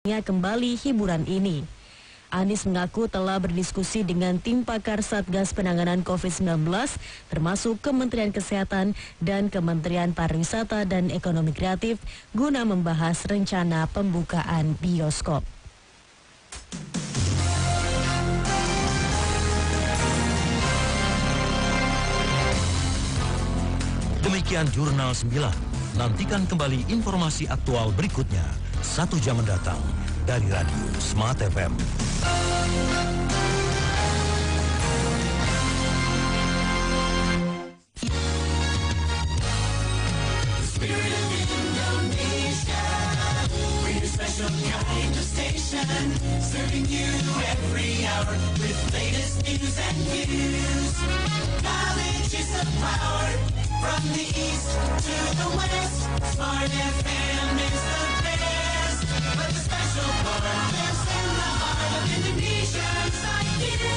digelarnya kembali hiburan ini. Anies mengaku telah berdiskusi dengan tim pakar Satgas Penanganan COVID-19 termasuk Kementerian Kesehatan dan Kementerian Pariwisata dan Ekonomi Kreatif guna membahas rencana pembukaan bioskop. Demikian Jurnal 9. Nantikan kembali informasi aktual berikutnya 1 jam mendatang dari Radio Smart FM. Serving you every hour with latest news and views. Knowledge is the power from the east to the west. Smart FM is the best, but the special part lives in the heart of Indonesians like you.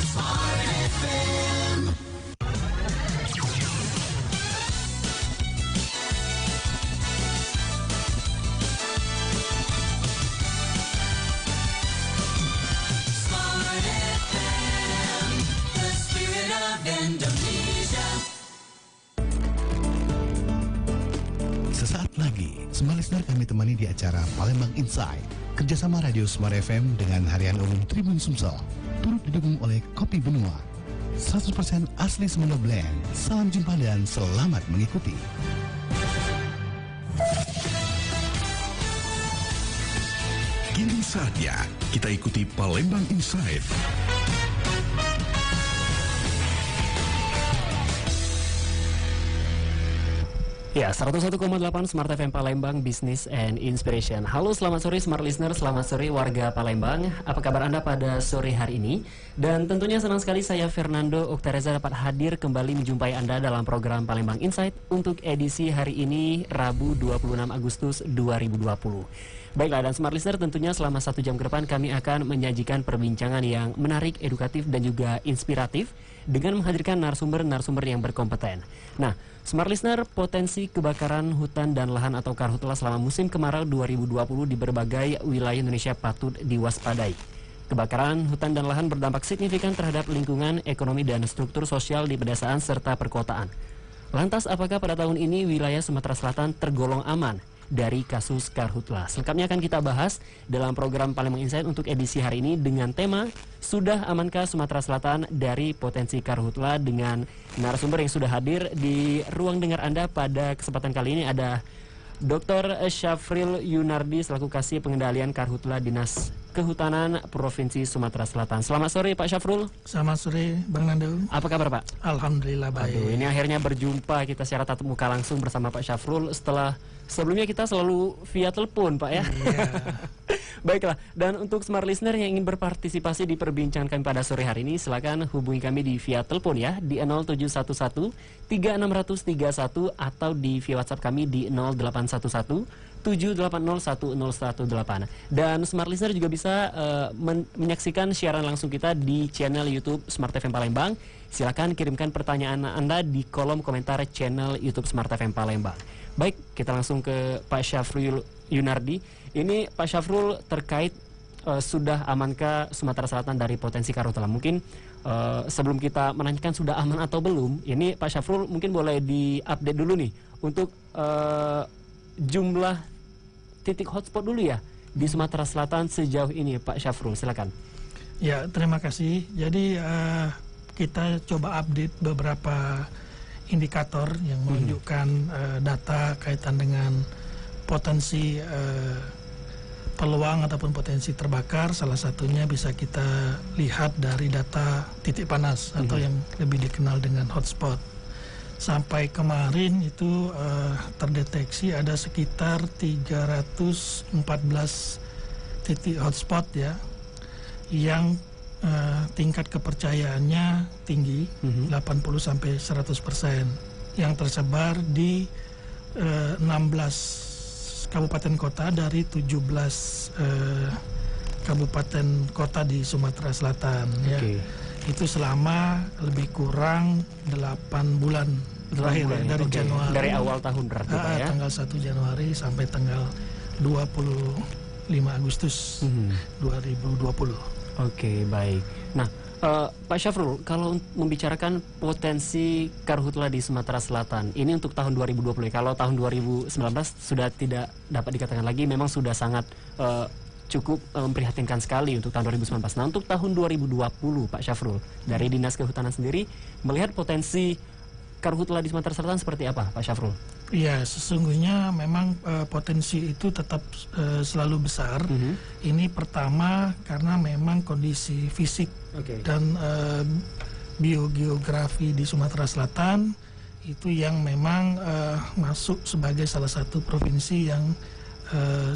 Smart FM. Sesaat lagi, semua listener kami temani di acara Palembang Insight, kerjasama Radio Smart FM dengan Harian Umum Tribun Sumsel, turut didukung oleh Kopi Benua, 100% asli Semendo Blend. Salam jumpa dan selamat mengikuti. Kini saatnya kita ikuti Palembang Insight. Ya, 101,8 Smart FM Palembang, Business and Inspiration. Halo, selamat sore Smart Listener, selamat sore warga Palembang. Apa kabar Anda pada sore hari ini? Dan tentunya senang sekali saya Fernando Oktareza dapat hadir kembali menjumpai Anda dalam program Palembang Insight untuk edisi hari ini, Rabu 26 Agustus 2020. Baiklah, dan Smart Listener tentunya selama 1 jam ke depan kami akan menyajikan perbincangan yang menarik, edukatif, dan juga inspiratif dengan menghadirkan narasumber-narasumber yang berkompeten. Nah, Smart Listener, potensi kebakaran hutan dan lahan atau karhutla selama musim kemarau 2020 di berbagai wilayah Indonesia patut diwaspadai. Kebakaran hutan dan lahan berdampak signifikan terhadap lingkungan, ekonomi, dan struktur sosial di pedesaan serta perkotaan. Lantas, apakah pada tahun ini wilayah Sumatera Selatan tergolong aman dari kasus karhutla? Selengkapnya akan kita bahas dalam program Palembang Insight untuk edisi hari ini dengan tema Sudah Amankah Sumatera Selatan dari Potensi Karhutla, dengan narasumber yang sudah hadir di ruang dengar Anda pada kesempatan kali ini. Ada Dr. Syafril Yunardi selaku Kasih Pengendalian Karhutla Dinas Kehutanan Provinsi Sumatera Selatan. Selamat sore Pak Syafrul. Selamat sore Bang Nando. Apa kabar Pak? Alhamdulillah baik. Aduh, ini akhirnya berjumpa kita secara tatap muka langsung bersama Pak Syafrul setelah sebelumnya kita selalu via telepon Pak ya. Iya. Baiklah, dan untuk Smart Listener yang ingin berpartisipasi di perbincangan kami pada sore hari ini, silakan hubungi kami di via telepon ya, di 0711 3631 atau di via WhatsApp kami di 0811 7801018. Dan Smart Listener juga bisa menyaksikan siaran langsung kita di channel YouTube Smart FM Palembang. Silakan kirimkan pertanyaan Anda di kolom komentar channel YouTube Smart FM Palembang. Baik, kita langsung ke Pak Syafrul Yunardi. Ini Pak Syafrul terkait sudah amankah Sumatera Selatan dari potensi karhutla. Mungkin sebelum kita menanyakan sudah aman atau belum, ini Pak Syafrul mungkin boleh diupdate dulu nih untuk jumlah titik hotspot dulu ya di Sumatera Selatan sejauh ini Pak Syafrul, silakan. Ya, terima kasih. Jadi kita coba update beberapa indikator yang menunjukkan data kaitan dengan potensi peluang ataupun potensi terbakar. Salah satunya bisa kita lihat dari data titik panas atau yang lebih dikenal dengan hotspot. Sampai kemarin itu terdeteksi ada sekitar 314 titik hotspot ya, yang tingkat kepercayaannya tinggi, 80-100%, yang tersebar di 16 kabupaten kota dari 17 kabupaten kota di Sumatera Selatan. Ya. Itu selama lebih kurang 8 bulan terakhir dari Januari. Dari awal tahun berarti Pak ya? Tanggal 1 Januari sampai tanggal 20 5 Agustus 2020. Oke, baik. Nah, Pak Syafrul, kalau membicarakan potensi karhutla di Sumatera Selatan, ini untuk tahun 2020. Kalau tahun 2019 sudah tidak dapat dikatakan lagi, memang sudah sangat cukup memprihatinkan sekali untuk tahun 2019. Nah, untuk tahun 2020, Pak Syafrul, dari Dinas Kehutanan sendiri, melihat potensi karhutla di Sumatera Selatan seperti apa, Pak Syafrul? Iya, sesungguhnya memang potensi itu tetap selalu besar. Ini pertama karena memang kondisi fisik dan biogeografi di Sumatera Selatan itu yang memang masuk sebagai salah satu provinsi yang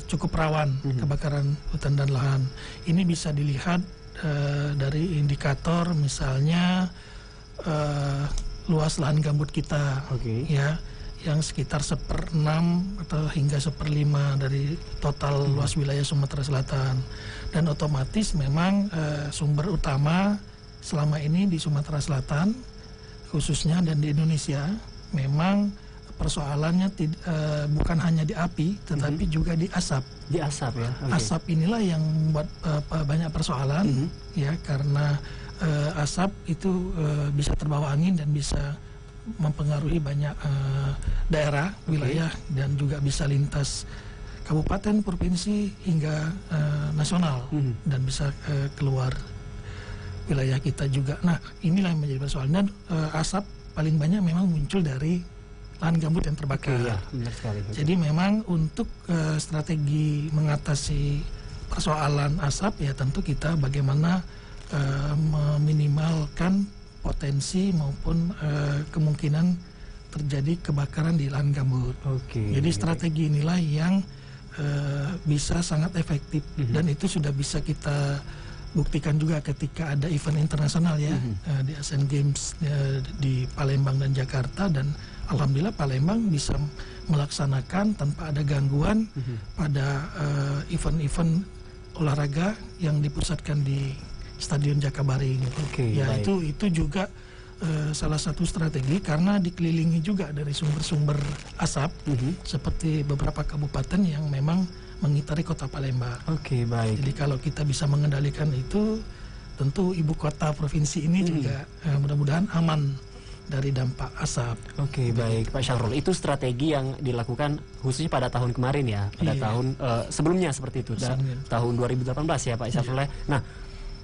cukup rawan kebakaran hutan dan lahan. Ini bisa dilihat dari indikator misalnya luas lahan gambut kita, ya, yang sekitar 1/6 atau hingga 1/5 dari total luas wilayah Sumatera Selatan. Dan otomatis memang sumber utama selama ini di Sumatera Selatan khususnya dan di Indonesia memang persoalannya bukan hanya di api tetapi juga di asap. Di asap ya. Asap inilah yang membuat banyak persoalan ya, karena asap itu bisa terbawa angin dan bisa mempengaruhi banyak daerah, wilayah, dan juga bisa lintas kabupaten, provinsi hingga nasional dan bisa keluar wilayah kita juga. Nah, inilah yang menjadi persoalan. Dan asap paling banyak memang muncul dari lahan gambut yang terbakar. Iya, benar sekali. Jadi memang untuk strategi mengatasi persoalan asap ya tentu kita bagaimana meminimalkan potensi maupun kemungkinan terjadi kebakaran di lahan gambut. Jadi strategi inilah yang bisa sangat efektif dan itu sudah bisa kita buktikan juga ketika ada event internasional ya di Asian Games di Palembang dan Jakarta, dan alhamdulillah Palembang bisa melaksanakan tanpa ada gangguan pada event-event olahraga yang dipusatkan di Stadion Jakabaring. Ya, itu juga salah satu strategi karena dikelilingi juga dari sumber-sumber asap seperti beberapa kabupaten yang memang mengitari kota Palembang. Jadi kalau kita bisa mengendalikan itu, tentu ibu kota provinsi ini juga mudah-mudahan aman dari dampak asap. Baik Pak Syafrul, itu strategi yang dilakukan khususnya pada tahun kemarin ya, pada tahun sebelumnya seperti itu, tahun 2018 ya Pak Syafrul. Nah,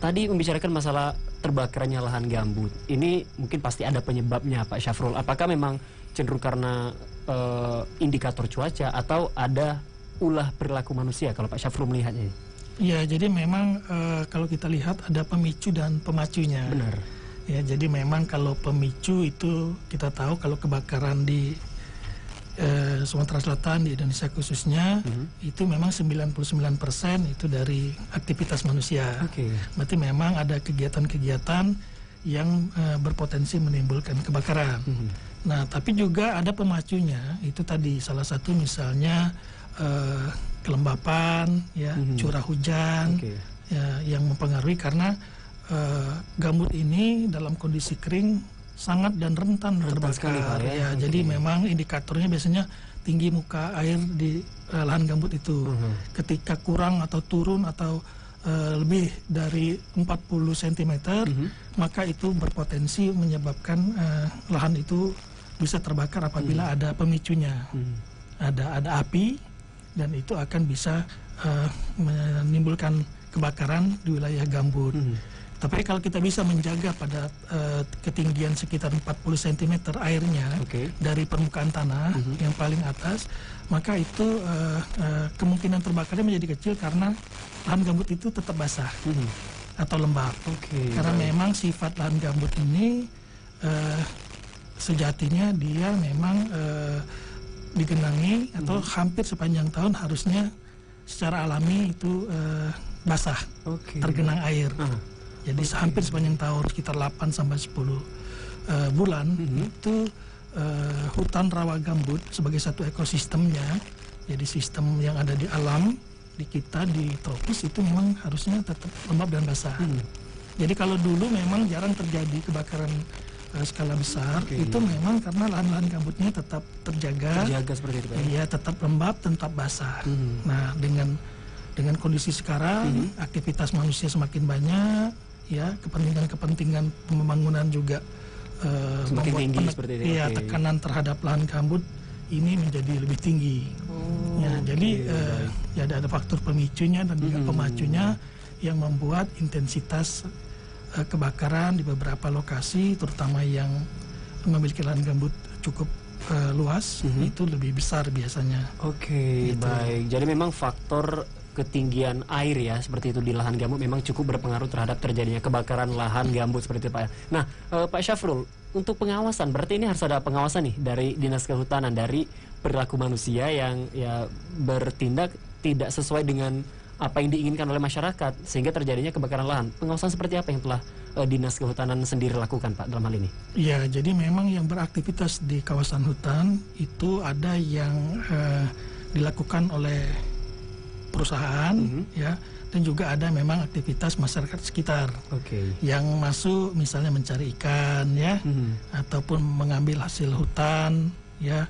tadi membicarakan masalah terbakarannya lahan gambut. Ini mungkin pasti ada penyebabnya Pak Syafrul. Apakah memang cenderung karena indikator cuaca atau ada ulah perilaku manusia kalau Pak Syafrul melihatnya? Ya, jadi memang kalau kita lihat ada pemicu dan pemacunya. Benar. Ya, jadi memang kalau pemicu itu kita tahu kalau kebakaran di Sumatera Selatan, di Indonesia khususnya, itu memang 99% itu dari aktivitas manusia. Berarti memang ada kegiatan-kegiatan yang berpotensi menimbulkan kebakaran. Nah, tapi juga ada pemacunya, itu tadi salah satu misalnya kelembapan, ya, curah hujan, ya, yang mempengaruhi karena gambut ini dalam kondisi kering sangat dan rentan terbakar. Ya, jadi memang indikatornya biasanya tinggi muka air di lahan gambut itu. Ketika kurang atau turun atau lebih dari 40 cm, maka itu berpotensi menyebabkan lahan itu bisa terbakar apabila ada pemicunya. Ada api dan itu akan bisa menimbulkan kebakaran di wilayah gambut. Tapi kalau kita bisa menjaga pada ketinggian sekitar 40 cm airnya dari permukaan tanah yang paling atas, maka itu kemungkinan terbakarnya menjadi kecil karena lahan gambut itu tetap basah atau lembab. Karena memang sifat lahan gambut ini sejatinya dia memang digenangi atau hampir sepanjang tahun harusnya secara alami itu basah, tergenang air. Jadi hampir sepanjang tahun sekitar 8 sampai 10 bulan itu hutan rawa gambut sebagai satu ekosistemnya. Jadi sistem yang ada di alam di kita di tropis itu memang harusnya tetap lembab dan basah. Jadi kalau dulu memang jarang terjadi kebakaran skala besar, itu memang karena lahan-lahan gambutnya tetap terjaga seperti itu. Iya, tetap lembab, tetap basah. Nah, dengan dengan kondisi sekarang, aktivitas manusia semakin banyak, ya kepentingan pembangunan juga semakin membuat tinggi seperti itu. Iya, tekanan terhadap lahan gambut ini menjadi lebih tinggi. Jadi ya ada faktor pemicunya dan juga pemacunya yang membuat intensitas kebakaran di beberapa lokasi, terutama yang memiliki lahan gambut cukup luas, itu lebih besar biasanya. Oke, Gitu. baik. Jadi memang faktor ketinggian air ya seperti itu di lahan gambut memang cukup berpengaruh terhadap terjadinya kebakaran lahan gambut seperti itu Pak. Nah, Pak Syafrul, untuk pengawasan berarti ini harus ada pengawasan nih dari Dinas Kehutanan, dari perilaku manusia yang ya bertindak tidak sesuai dengan apa yang diinginkan oleh masyarakat sehingga terjadinya kebakaran lahan. Pengawasan seperti apa yang telah Dinas Kehutanan sendiri lakukan Pak dalam hal ini? Ya, jadi memang yang beraktivitas di kawasan hutan itu ada yang dilakukan oleh perusahaan, ya, dan juga ada memang aktivitas masyarakat sekitar yang masuk misalnya mencari ikan, ya, ataupun mengambil hasil hutan, ya,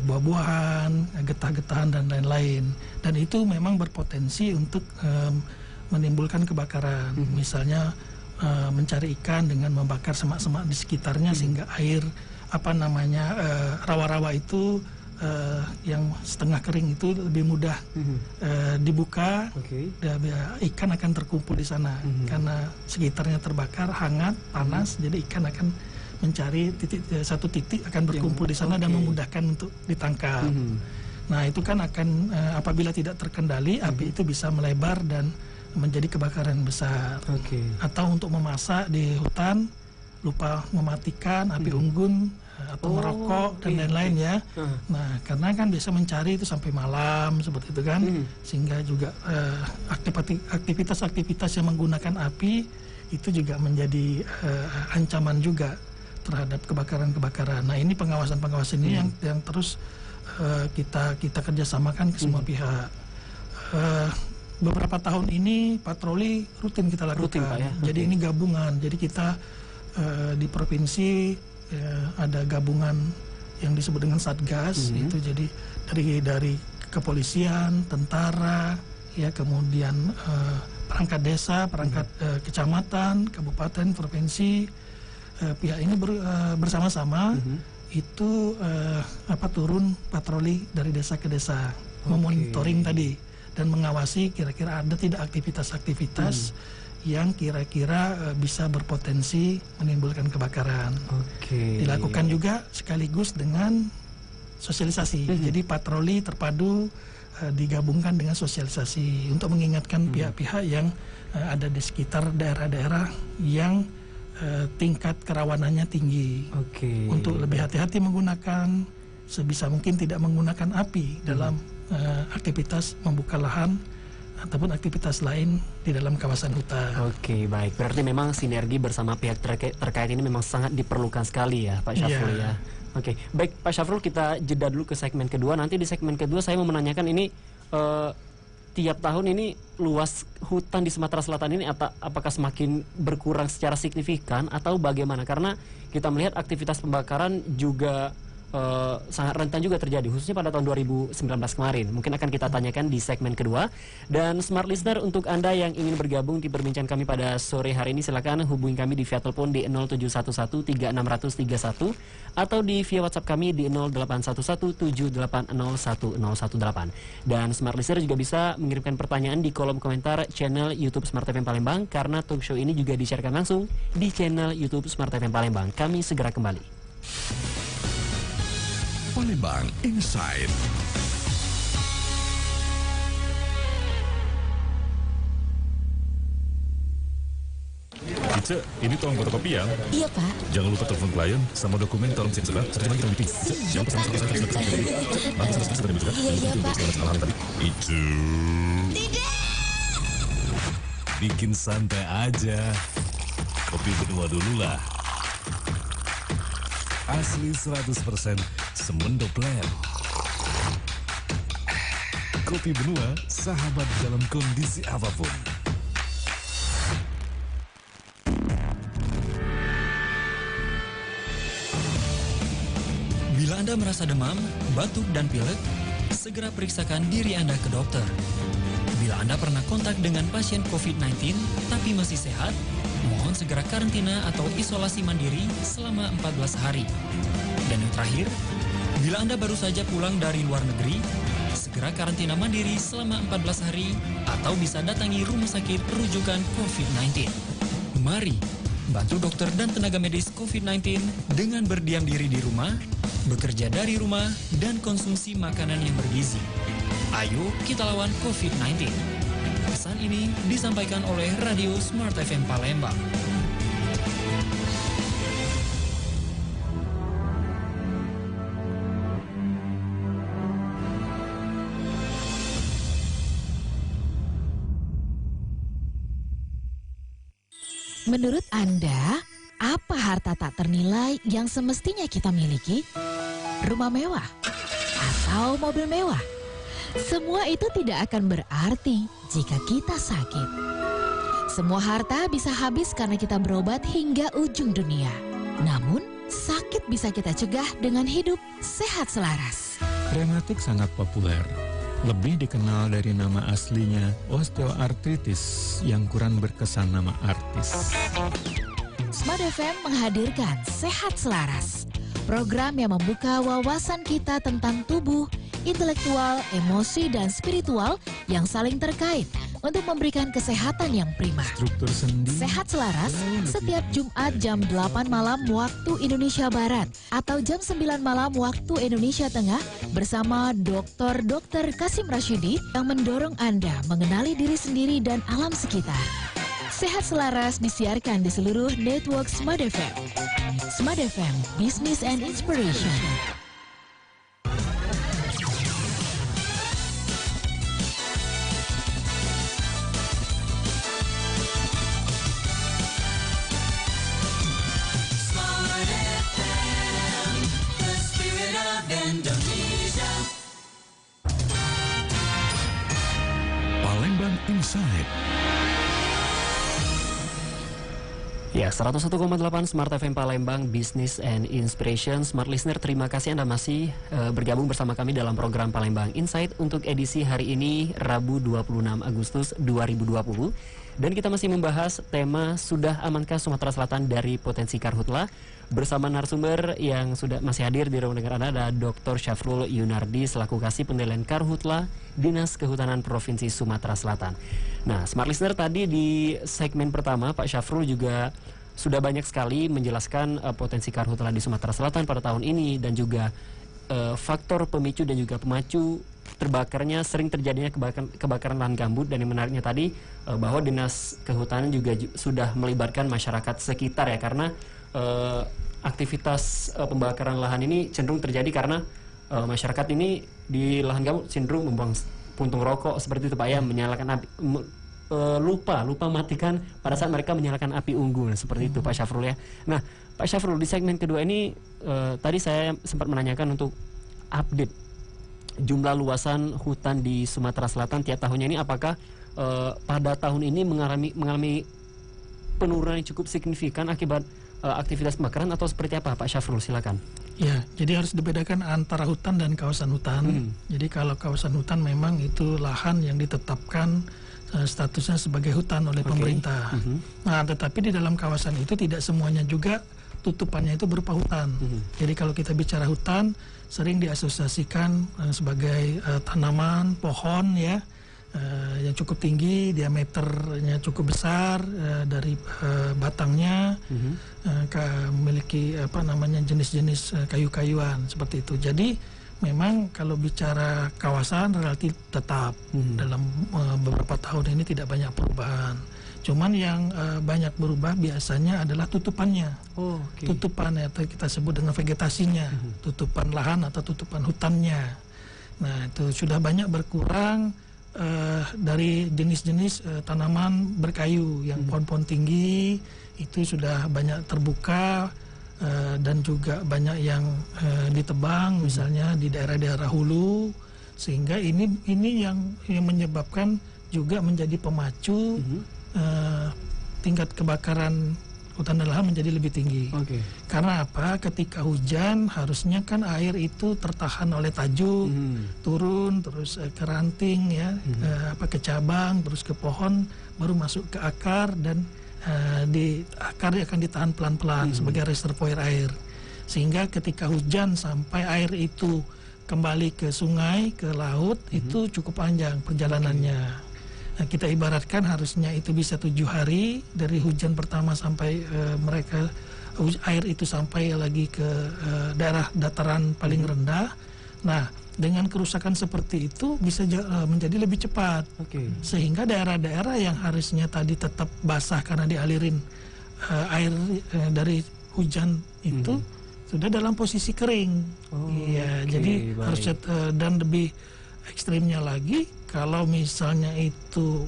buah-buahan, getah-getahan dan lain-lain. Dan itu memang berpotensi untuk menimbulkan kebakaran. Misalnya mencari ikan dengan membakar semak-semak di sekitarnya sehingga air rawa-rawa itu yang setengah kering itu lebih mudah dibuka, ikan akan terkumpul di sana karena sekitarnya terbakar, hangat, panas, jadi ikan akan mencari satu titik akan berkumpul di sana dan memudahkan untuk ditangkap. Nah itu kan akan apabila tidak terkendali, api itu bisa melebar dan menjadi kebakaran besar. Atau untuk memasak di hutan lupa mematikan api unggun atau merokok dan lain-lain ya. Nah, karena kan biasa mencari itu sampai malam seperti itu kan, sehingga juga aktivitas-aktivitas yang menggunakan api itu juga menjadi ancaman juga terhadap kebakaran-kebakaran. Nah, ini pengawasan-pengawasan ini yang terus kita kerjasamakan ke semua pihak. Beberapa tahun ini patroli rutin kita lakukan. Pak, ya? Jadi ini gabungan. Jadi kita di provinsi ada gabungan yang disebut dengan Satgas, itu jadi dari kepolisian, tentara, ya kemudian perangkat desa, perangkat kecamatan, kabupaten, provinsi, pihak ini bersama-sama itu turun patroli dari desa ke desa, memonitoring tadi dan mengawasi kira-kira ada tidak aktivitas-aktivitas yang kira-kira bisa berpotensi menimbulkan kebakaran. Dilakukan juga sekaligus dengan sosialisasi. Jadi patroli terpadu digabungkan dengan sosialisasi untuk mengingatkan pihak-pihak yang ada di sekitar daerah-daerah yang tingkat kerawanannya tinggi. Untuk lebih hati-hati menggunakan, sebisa mungkin tidak menggunakan api dalam aktivitas membuka lahan ataupun aktivitas lain di dalam kawasan hutan. Baik. Berarti memang sinergi bersama pihak terkait ini memang sangat diperlukan sekali ya, Pak Syafrul ya. Baik Pak Syafrul, kita jeda dulu ke segmen kedua. Nanti di segmen kedua saya mau menanyakan ini tiap tahun ini luas hutan di Sumatera Selatan ini apakah semakin berkurang secara signifikan atau bagaimana? Karena kita melihat aktivitas pembakaran juga sangat rentan juga terjadi, khususnya pada tahun 2019 kemarin. Mungkin akan kita tanyakan di segmen kedua. Dan Smart Listener, untuk Anda yang ingin bergabung di perbincangan kami pada sore hari ini, silakan hubungi kami di via telepon di 0711-3631 atau di via WhatsApp kami di 0811-7801-1018. Dan Smart Listener juga bisa mengirimkan pertanyaan di kolom komentar channel YouTube Smart FM Palembang, karena talk show ini juga disiarkan langsung di channel YouTube Smart FM Palembang. Kami segera kembali. Palembang Inside. Ice, ini tolong fotokopi ya. Iya, Pak. Jangan lupa telepon klien sama dokumen tolong cek segera. Satu lagi kita meeting. Jangan pesan Iya, Pak. Itu. Tidak. Bikin santai aja. Kopi berdua dulu lah. Asli 100% Semendo Blend. Kopi Benua, sahabat dalam kondisi apapun. Bila Anda merasa demam, batuk, dan pilek, segera periksakan diri Anda ke dokter. Bila Anda pernah kontak dengan pasien COVID-19 tapi masih sehat, mohon segera karantina atau isolasi mandiri selama 14 hari. Dan yang terakhir, bila Anda baru saja pulang dari luar negeri, segera karantina mandiri selama 14 hari atau bisa datangi rumah sakit rujukan COVID-19. Mari bantu dokter dan tenaga medis COVID-19 dengan berdiam diri di rumah, bekerja dari rumah, dan konsumsi makanan yang bergizi. Ayo kita lawan COVID-19. Pesan ini disampaikan oleh Radio Smart FM Palembang. Menurut Anda, apa harta tak ternilai yang semestinya kita miliki? Rumah mewah atau mobil mewah? Semua itu tidak akan berarti jika kita sakit. Semua harta bisa habis karena kita berobat hingga ujung dunia. Namun, sakit bisa kita cegah dengan hidup sehat selaras. Rematik sangat populer. Lebih dikenal dari nama aslinya osteoartritis yang kurang berkesan nama artis. Smart FM menghadirkan Sehat Selaras, program yang membuka wawasan kita tentang tubuh, intelektual, emosi, dan spiritual yang saling terkait untuk memberikan kesehatan yang prima. Struktur sendi. Sehat Selaras setiap Jumat jam 8 malam waktu Indonesia Barat atau jam 9 malam waktu Indonesia Tengah bersama Dr. Kasim Rashidi yang mendorong Anda mengenali diri sendiri dan alam sekitar. Sehat Selaras disiarkan di seluruh network Smart FM. Smart FM, Business and Inspiration. Palembang Inside. Ya, 101,8 Smart FM Palembang, Business and Inspiration. Smart Listener, terima kasih Anda masih bergabung bersama kami dalam program Palembang Insight untuk edisi hari ini, Rabu 26 Agustus 2020. Dan kita masih membahas tema Sudah Amankah Sumatera Selatan dari Potensi Karhutla bersama narasumber yang sudah masih hadir di ruang dengar Anda, ada Dr. Syafrul Yunardi selaku Kasih Penilaian Karhutla Dinas Kehutanan Provinsi Sumatera Selatan. Nah, Smart Listener, tadi di segmen pertama Pak Syafrul juga sudah banyak sekali menjelaskan potensi karhutla di Sumatera Selatan pada tahun ini dan juga faktor pemicu dan juga pemacu terbakarnya sering terjadinya kebakaran lahan gambut. Dan yang menariknya tadi bahwa Dinas Kehutanan juga sudah melibatkan masyarakat sekitar ya, karena aktivitas pembakaran lahan ini cenderung terjadi karena masyarakat ini di lahan gambut cenderung membuang puntung rokok seperti itu Pak ya, menyalakan api, lupa matikan pada saat mereka menyalakan api unggun seperti itu Pak Syafrul ya. Nah Pak Syafrul, di segmen kedua ini tadi saya sempat menanyakan untuk update jumlah luasan hutan di Sumatera Selatan tiap tahunnya ini, apakah pada tahun ini mengalami penurunan yang cukup signifikan akibat aktivitas pembakaran atau seperti apa Pak Syafrul, silakan. Ya, jadi harus dibedakan antara hutan dan kawasan hutan. Jadi kalau kawasan hutan memang itu lahan yang ditetapkan statusnya sebagai hutan oleh pemerintah. Nah, tetapi di dalam kawasan itu tidak semuanya juga tutupannya itu berupa hutan. Jadi kalau kita bicara hutan, sering diasosiasikan sebagai tanaman, pohon ya, yang cukup tinggi, diameternya cukup besar dari batangnya, memiliki jenis-jenis kayu-kayuan seperti itu. Jadi memang kalau bicara kawasan relatif tetap dalam beberapa tahun ini tidak banyak perubahan. Cuman yang banyak berubah biasanya adalah tutupannya. Tutupan atau kita sebut dengan vegetasinya, tutupan lahan atau tutupan hutannya. Nah itu sudah banyak berkurang dari jenis-jenis tanaman berkayu yang pohon-pohon tinggi itu sudah banyak terbuka. Dan juga banyak yang ditebang misalnya di daerah-daerah hulu, sehingga ini yang menyebabkan juga menjadi pemacu tingkat kebakaran hutan dan lahan menjadi lebih tinggi. Karena apa? Ketika hujan harusnya kan air itu tertahan oleh tajuk, turun terus ke ranting ya, ke cabang, terus ke pohon, baru masuk ke akar, dan di akar akan ditahan pelan-pelan sebagai reservoir air. Sehingga ketika hujan sampai air itu kembali ke sungai, ke laut, itu cukup panjang perjalanannya. Nah, kita ibaratkan harusnya itu bisa 7 hari dari hujan pertama sampai air itu sampai lagi ke daerah dataran paling rendah. Nah, dengan kerusakan seperti itu bisa menjadi lebih cepat. Sehingga daerah-daerah yang harusnya tadi tetap basah karena dialirin air dari hujan itu sudah dalam posisi kering. Jadi harusnya dan lebih ekstrimnya lagi, kalau misalnya itu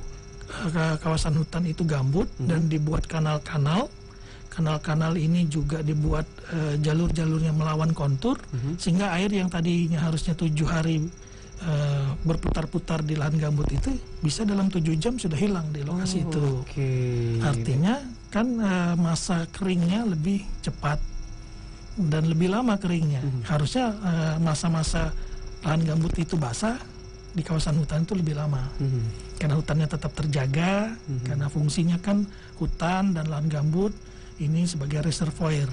kawasan hutan itu gambut dan dibuat kanal-kanal ini juga dibuat jalur-jalurnya melawan kontur, sehingga air yang tadinya harusnya 7 hari berputar-putar di lahan gambut itu bisa dalam 7 jam sudah hilang di lokasi itu. Artinya kan masa keringnya lebih cepat dan lebih lama keringnya. Harusnya masa-masa lahan gambut itu basah di kawasan hutan itu lebih lama, karena hutannya tetap terjaga, karena fungsinya kan hutan dan lahan gambut ini sebagai reservoir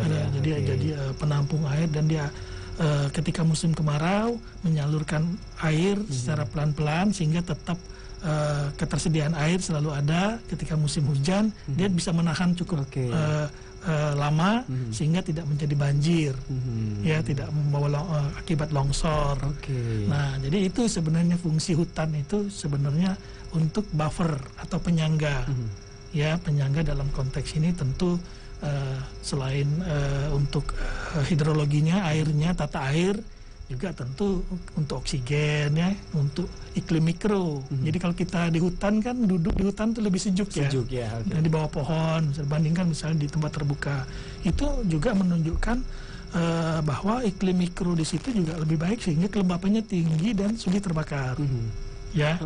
ya. Jadi penampung air, dan dia ketika musim kemarau menyalurkan air secara pelan-pelan sehingga tetap ketersediaan air selalu ada. Ketika musim hujan dia bisa menahan cukup lama sehingga tidak menjadi banjir, ya, tidak membawa akibat longsor. Nah, jadi itu sebenarnya fungsi hutan itu sebenarnya untuk buffer atau penyangga. Ya, penyangga dalam konteks ini tentu selain untuk hidrologinya, airnya, tata air, juga tentu untuk oksigen ya, untuk iklim mikro. Jadi kalau kita di hutan kan duduk di hutan itu lebih sejuk ya. Dan di bawah pohon, dibandingkan misalnya di tempat terbuka. Itu juga menunjukkan bahwa iklim mikro di situ juga lebih baik sehingga kelembapannya tinggi dan sulit terbakar. Ya.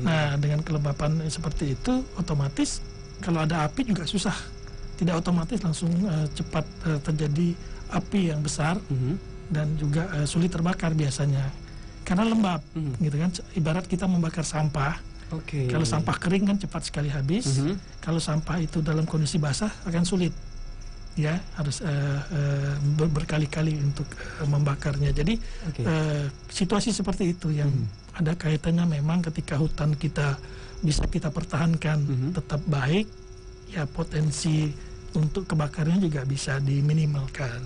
Nah, dengan kelembapan seperti itu otomatis kalau ada api juga susah. Tidak otomatis langsung cepat terjadi api yang besar. Dan juga sulit terbakar biasanya karena lembab, gitu kan. Ibarat kita membakar sampah. Kalau sampah kering kan cepat sekali habis. Kalau sampah itu dalam kondisi basah akan sulit, ya, harus berkali-kali untuk membakarnya. Jadi situasi seperti itu yang ada kaitannya memang ketika hutan kita bisa kita pertahankan tetap baik, ya, potensi untuk kebakarnya juga bisa diminimalkan.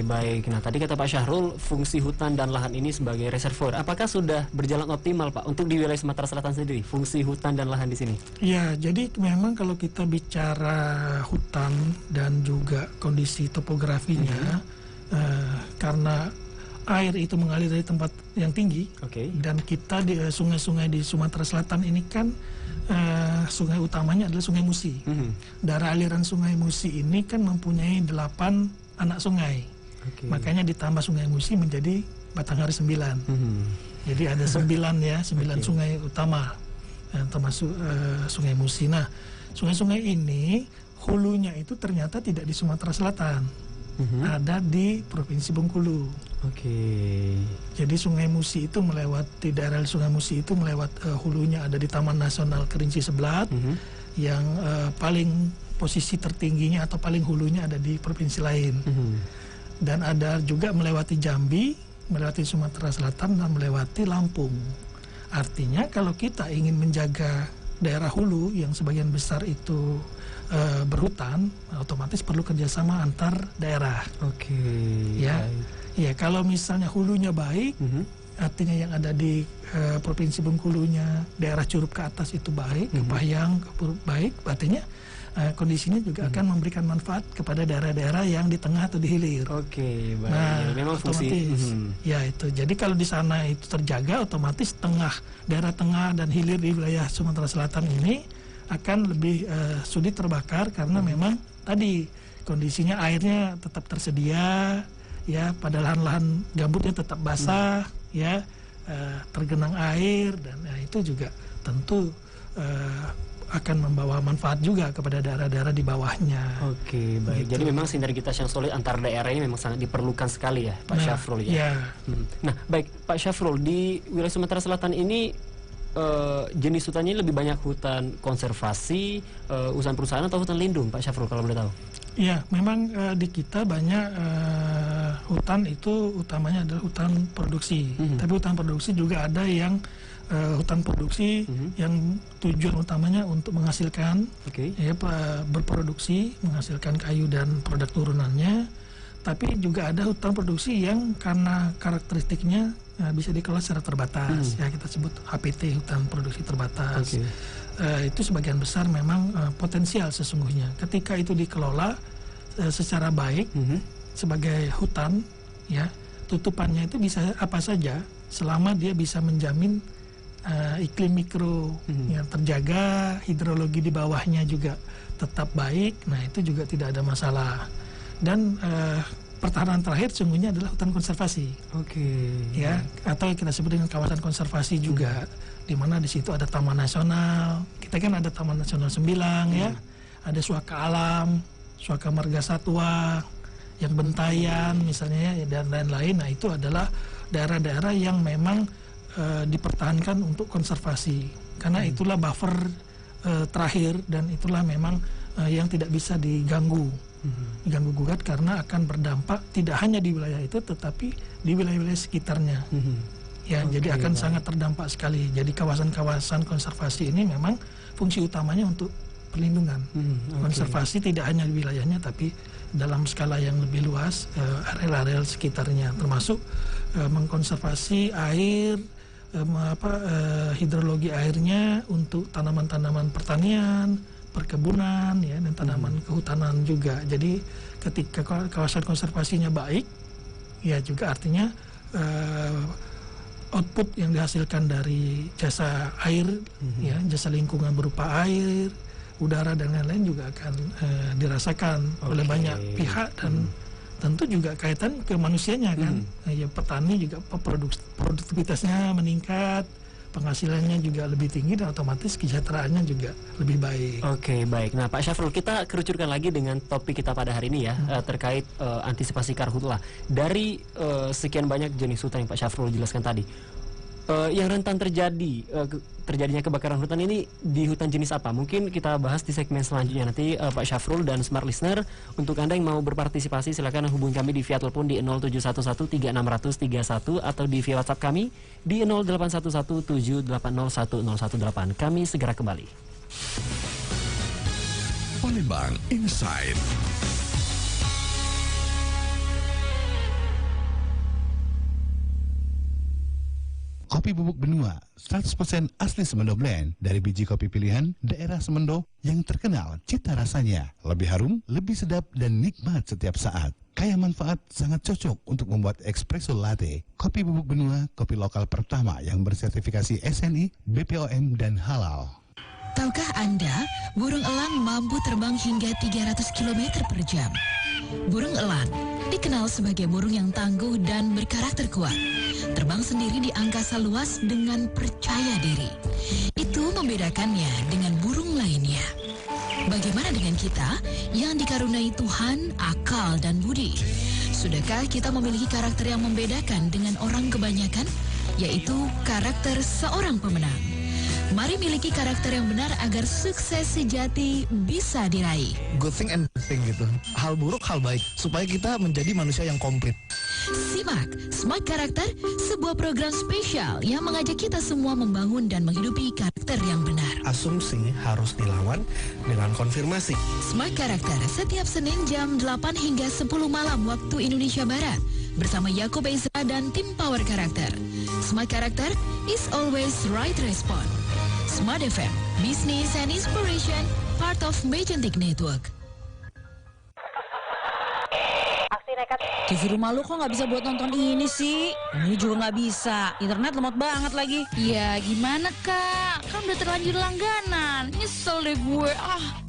Baik. Nah, tadi kata Pak Syahrul, fungsi hutan dan lahan ini sebagai reservoir. Apakah sudah berjalan optimal, Pak, untuk di wilayah Sumatera Selatan sendiri, fungsi hutan dan lahan di sini? Ya, jadi memang kalau kita bicara hutan dan juga kondisi topografinya, karena air itu mengalir dari tempat yang tinggi, dan kita di sungai-sungai di Sumatera Selatan ini kan sungai utamanya adalah Sungai Musi. Daerah aliran Sungai Musi ini kan mempunyai 8 anak sungai. Makanya ditambah Sungai Musi menjadi Batanghari 9. Jadi ada 9 ya, 9 sungai utama, termasuk Sungai Musi. Nah, sungai-sungai ini hulunya itu ternyata tidak di Sumatera Selatan, ada di Provinsi Bengkulu. Jadi Sungai Musi itu melewati daerah Sungai Musi itu melewat hulunya ada di Taman Nasional Kerinci Seblat, yang paling posisi tertingginya atau paling hulunya ada di provinsi lain. Dan ada juga melewati Jambi, melewati Sumatera Selatan, dan melewati Lampung. Artinya kalau kita ingin menjaga daerah hulu yang sebagian besar itu berhutan, otomatis perlu kerjasama antar daerah. Ya, kalau misalnya hulunya baik, artinya yang ada di Provinsi Bengkulunya, daerah Curup ke atas itu baik, Kepayang, baik, artinya kondisinya juga akan memberikan manfaat kepada daerah-daerah yang di tengah atau di hilir. Baik. Nah, memang otomatis, ya itu. Jadi kalau di sana itu terjaga, otomatis daerah tengah dan hilir di wilayah Sumatera Selatan ini akan lebih sulit terbakar karena memang tadi kondisinya airnya tetap tersedia. Ya, pada lahan-lahan gambutnya tetap basah, tergenang air, dan itu juga tentu akan membawa manfaat juga kepada daerah-daerah di bawahnya. Oke, baik. Gitu. Jadi memang sinergitas yang solid antar daerah ini memang sangat diperlukan sekali ya, Pak Syafrul ya. Nah, baik Pak Syafrul, di wilayah Sumatera Selatan ini jenis hutannya lebih banyak hutan konservasi, usaha perusahaan atau hutan lindung, Pak Syafrul kalau boleh tahu? Ya, memang di kita banyak hutan itu utamanya adalah hutan produksi. Tapi hutan produksi juga ada yang hutan produksi yang tujuan utamanya untuk menghasilkan, ya, berproduksi, menghasilkan kayu dan produk turunannya. Tapi juga ada hutan produksi yang karena karakteristiknya bisa dikelola secara terbatas. Ya, kita sebut HPT, hutan produksi terbatas. Itu sebagian besar memang potensial sesungguhnya. Ketika itu dikelola secara baik sebagai hutan, ya, tutupannya itu bisa apa saja selama dia bisa menjamin iklim mikro yang terjaga, hidrologi di bawahnya juga tetap baik. Nah, itu juga tidak ada masalah. Dan pertahanan terakhir sungguhnya adalah hutan konservasi. Ya, atau kita sebut dengan kawasan konservasi juga, di mana di situ ada Taman Nasional. Kita kan ada Taman Nasional Sembilang, ya. Ada Suaka Alam, Suaka Marga Satwa, yang Bentayan misalnya, ya, dan lain-lain. Nah, itu adalah daerah-daerah yang memang dipertahankan untuk konservasi, karena itulah buffer terakhir, dan itulah memang yang tidak bisa diganggu gugat, karena akan berdampak tidak hanya di wilayah itu tetapi di wilayah-wilayah sekitarnya. Ya, jadi akan sangat terdampak sekali. Jadi kawasan-kawasan konservasi ini memang fungsi utamanya untuk perlindungan. Konservasi tidak hanya di wilayahnya tapi dalam skala yang lebih luas, areal-areal sekitarnya, termasuk mengkonservasi air, hidrologi airnya untuk tanaman-tanaman pertanian, perkebunan, ya, dan tanaman kehutanan juga. Jadi ketika kawasan konservasinya baik, ya juga artinya output yang dihasilkan dari jasa air, ya, jasa lingkungan berupa air, udara dan lain-lain juga akan dirasakan oleh banyak pihak, dan tentu juga kaitan ke manusianya kan. Ya, petani juga produktivitasnya meningkat, penghasilannya juga lebih tinggi, dan otomatis kesejahteraannya juga lebih baik. Oke, baik. Nah, Pak Syafrul, kita kerucutkan lagi dengan topik kita pada hari ini ya, terkait antisipasi karhutlah. Dari sekian banyak jenis hutan yang Pak Syafrul jelaskan tadi, yang rentan terjadinya kebakaran hutan ini di hutan jenis apa? Mungkin kita bahas di segmen selanjutnya nanti, Pak Syafrul dan Smart Listener. Untuk Anda yang mau berpartisipasi, silakan hubungi kami di via telepon di 0711360031 atau di via WhatsApp kami di 081178010118. Kami segera kembali. Palembang Inside. Kopi bubuk benua 100% asli Semendo Blend dari biji kopi pilihan daerah Semendo yang terkenal cita rasanya lebih harum, lebih sedap dan nikmat setiap saat. Kaya manfaat, sangat cocok untuk membuat espresso latte. Kopi bubuk benua, kopi lokal pertama yang bersertifikasi SNI, BPOM dan halal. Tahukah Anda, burung elang mampu terbang hingga 300 km per jam. Burung elang dikenal sebagai burung yang tangguh dan berkarakter kuat. Terbang sendiri di angkasa luas dengan percaya diri. Itu membedakannya dengan burung lainnya. Bagaimana dengan kita yang dikaruniai Tuhan akal dan budi? Sudahkah kita memiliki karakter yang membedakan dengan orang kebanyakan, yaitu karakter seorang pemenang? Mari miliki karakter yang benar agar sukses sejati bisa diraih. Good thing and bad thing gitu. Hal buruk, hal baik. Supaya kita menjadi manusia yang komplit. Simak Smart Karakter, sebuah program spesial yang mengajak kita semua membangun dan menghidupi karakter yang benar. Asumsi harus dilawan dengan konfirmasi. Smart Karakter setiap Senin jam 8 hingga 10 malam waktu Indonesia Barat. Bersama Yakob Ezra dan tim Power Karakter. Smart Karakter is always right response. Smart FM, Business and Inspiration, part of Magentic Network. TV rumah lu kok nggak bisa buat nonton ini sih? Ini juga nggak bisa. Internet lemot banget lagi. Ya gimana kak? Kan udah terlanjur langganan. Nyesel deh gue.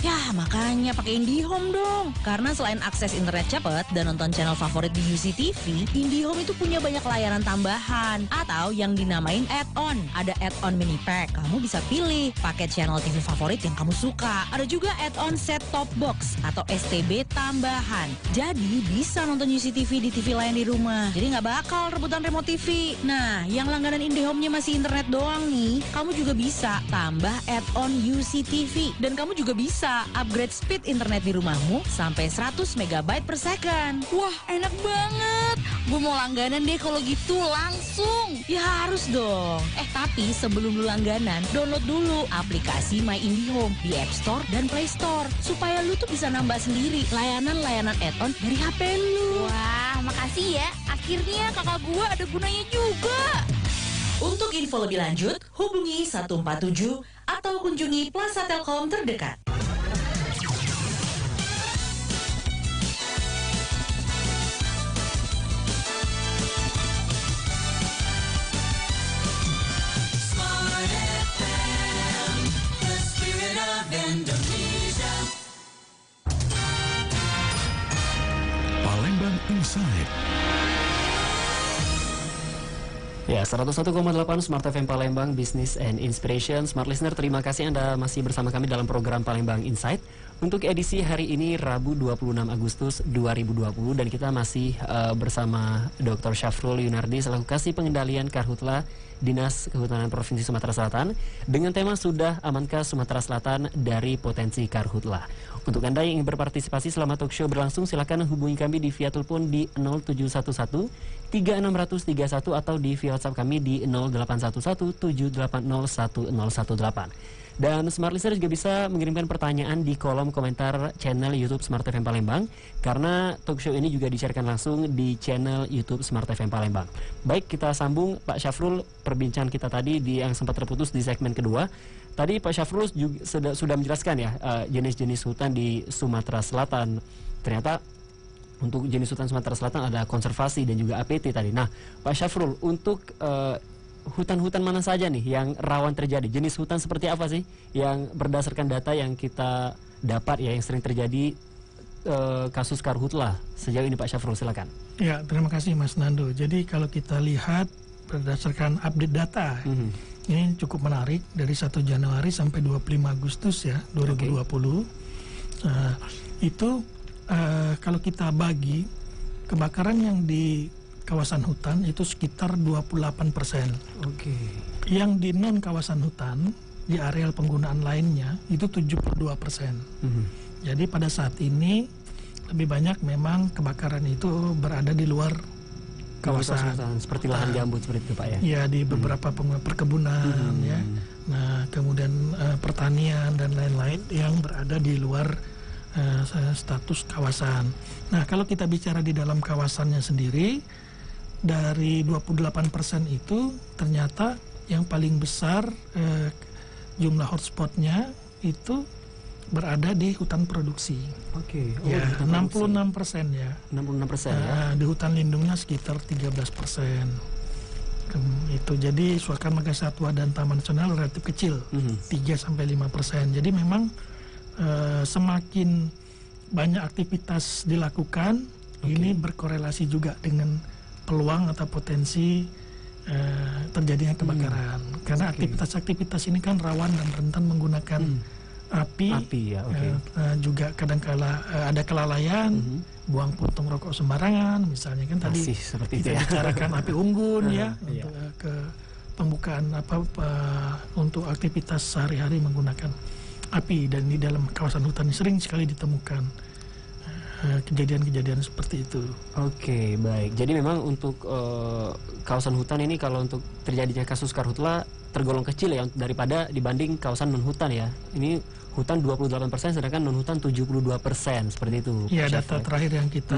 Ya makanya pakai IndiHome dong. Karena selain akses internet cepat dan nonton channel favorit di UCTV, IndiHome itu punya banyak layanan tambahan atau yang dinamain add-on. Ada add-on mini pack. Kamu bisa pilih paket channel TV favorit yang kamu suka. Ada juga add-on set top box atau STB tambahan. Jadi bisa nonton UCTV di TV lain di rumah. Jadi nggak bakal rebutan remote TV. Nah, yang langganan IndiHome-nya masih internet doang nih, kamu juga bisa tambah add-on UCTV. Dan kamu juga bisa upgrade speed internet di rumahmu sampai 100 MB per second. Wah, enak banget. Gue mau langganan deh kalau gitu langsung. Ya harus dong. Tapi sebelum lu langganan, download dulu aplikasi My IndiHome di App Store dan Play Store supaya lu tuh bisa nambah sendiri layanan-layanan add-on dari HP lu. Wah, makasih ya. Akhirnya kakak gue ada gunanya juga. Untuk info lebih lanjut, hubungi 147 atau kunjungi Plaza Telkom terdekat. Palembang Inside. Ya, 101,8 Smart FM Palembang, Business and Inspiration. Smart Listener, terima kasih Anda masih bersama kami dalam program Palembang Insight. Untuk edisi hari ini, Rabu 26 Agustus 2020, dan kita masih bersama Dr. Syafrul Yunardi selaku Kasih Pengendalian Karhutla Dinas Kehutanan Provinsi Sumatera Selatan dengan tema Sudah Amankah Sumatera Selatan dari Potensi Karhutla. Untuk Anda yang ingin berpartisipasi selama talk show berlangsung, silakan hubungi kami di via telepon di 0711 3631 atau di via WhatsApp kami di 0811 780 1018. Dan Smart Listener juga bisa mengirimkan pertanyaan di kolom komentar channel YouTube Smart FM Palembang, karena talk show ini juga disiarkan langsung di channel YouTube Smart FM Palembang. Baik, kita sambung Pak Syafrul perbincangan kita tadi yang sempat terputus di segmen kedua. Tadi Pak Syafrul juga sudah menjelaskan ya jenis-jenis hutan di Sumatera Selatan. Ternyata untuk jenis hutan Sumatera Selatan ada konservasi dan juga APT tadi. Nah, Pak Syafrul, untuk hutan-hutan mana saja nih yang rawan terjadi? Jenis hutan seperti apa sih yang berdasarkan data yang kita dapat ya yang sering terjadi kasus karhutla sejauh ini, Pak Syafrul, silakan. Ya, terima kasih Mas Nando. Jadi kalau kita lihat berdasarkan update data, ini cukup menarik dari 1 Januari sampai 25 Agustus ya 2020. Itu kalau kita bagi kebakaran yang di kawasan hutan itu sekitar 28%. Yang di non kawasan hutan di areal penggunaan lainnya itu 72%. Jadi pada saat ini lebih banyak memang kebakaran itu berada di luar kawasan seperti lahan gambut seperti itu, Pak ya. Ya, di beberapa perkebunan ya. Nah, kemudian pertanian dan lain-lain yang berada di luar status kawasan. Nah, kalau kita bicara di dalam kawasannya sendiri, dari 28% itu ternyata yang paling besar jumlah hotspotnya itu berada di hutan produksi. Ya, 66% ya. 66% ya. Di hutan lindungnya sekitar 13%. Itu jadi Suaka Marga Satwa dan Taman Nasional relatif kecil, 3-5%. Jadi memang semakin banyak aktivitas dilakukan, ini berkorelasi juga dengan peluang atau potensi terjadinya kebakaran. Karena aktivitas-aktivitas ini kan rawan dan rentan menggunakan api ya, juga kadang-kala ada kelalaian, buang puntung rokok sembarangan, misalnya kan tadi kita bicarakan api unggun ya, untuk ke pembukaan untuk aktivitas sehari-hari menggunakan api, dan di dalam kawasan hutan sering sekali ditemukan kejadian-kejadian seperti itu. Oke, baik. Jadi memang untuk kawasan hutan ini kalau untuk terjadinya kasus karhutla tergolong kecil ya daripada dibanding kawasan non hutan ya. Ini hutan 28% sedangkan non hutan 72% seperti itu. Ya, data terakhir yang kita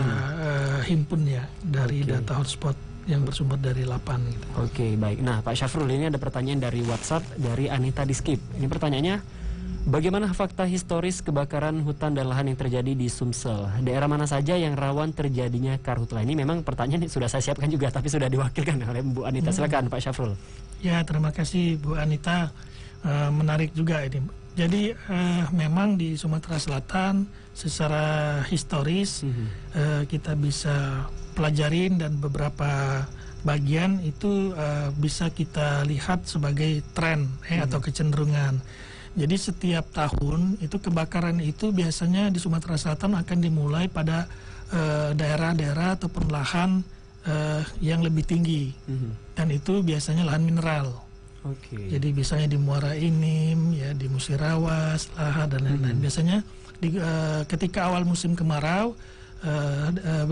himpun ya dari data hotspot yang bersumber dari LAPAN gitu. Oke, baik. Nah, Pak Syafrul, ini ada pertanyaan dari WhatsApp dari Anita Diskip. Ini pertanyaannya, bagaimana fakta historis kebakaran hutan dan lahan yang terjadi di Sumsel? Daerah mana saja yang rawan terjadinya karhutla? Ini memang pertanyaan sudah saya siapkan juga, tapi sudah diwakilkan oleh Bu Anita. Silakan Pak Syafrul. Ya, terima kasih Bu Anita. Menarik juga ini. Jadi memang di Sumatera Selatan secara historis kita bisa pelajarin dan beberapa bagian itu bisa kita lihat sebagai tren atau kecenderungan. Jadi setiap tahun itu kebakaran itu biasanya di Sumatera Selatan akan dimulai pada daerah-daerah ataupun lahan yang lebih tinggi, dan itu biasanya lahan mineral. Jadi biasanya di Muara Enim, ya di Musirawas, Lahat dan lain-lain. Biasanya ketika awal musim kemarau,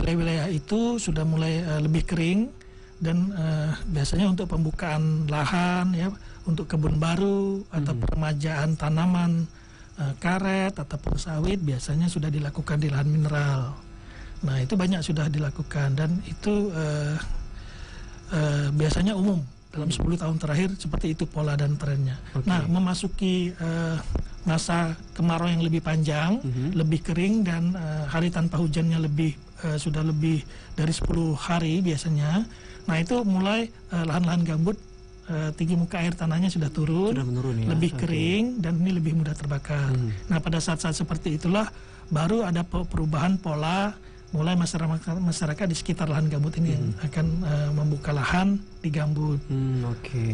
wilayah-wilayah itu sudah mulai lebih kering, dan biasanya untuk pembukaan lahan, ya untuk kebun baru atau peremajaan tanaman karet ataupun sawit biasanya sudah dilakukan di lahan mineral. Nah itu banyak sudah dilakukan, dan itu biasanya umum. Dalam 10 tahun terakhir seperti itu pola dan trennya. Nah, memasuki masa kemarau yang lebih panjang, lebih kering, dan hari tanpa hujannya sudah lebih dari 10 hari biasanya. Nah, itu mulai lahan-lahan gambut tinggi muka air tanahnya sudah turun, lebih kering, dan ini lebih mudah terbakar. Nah, pada saat-saat seperti itulah baru ada perubahan pola. Mulai masyarakat di sekitar lahan gambut ini akan membuka lahan di gambut.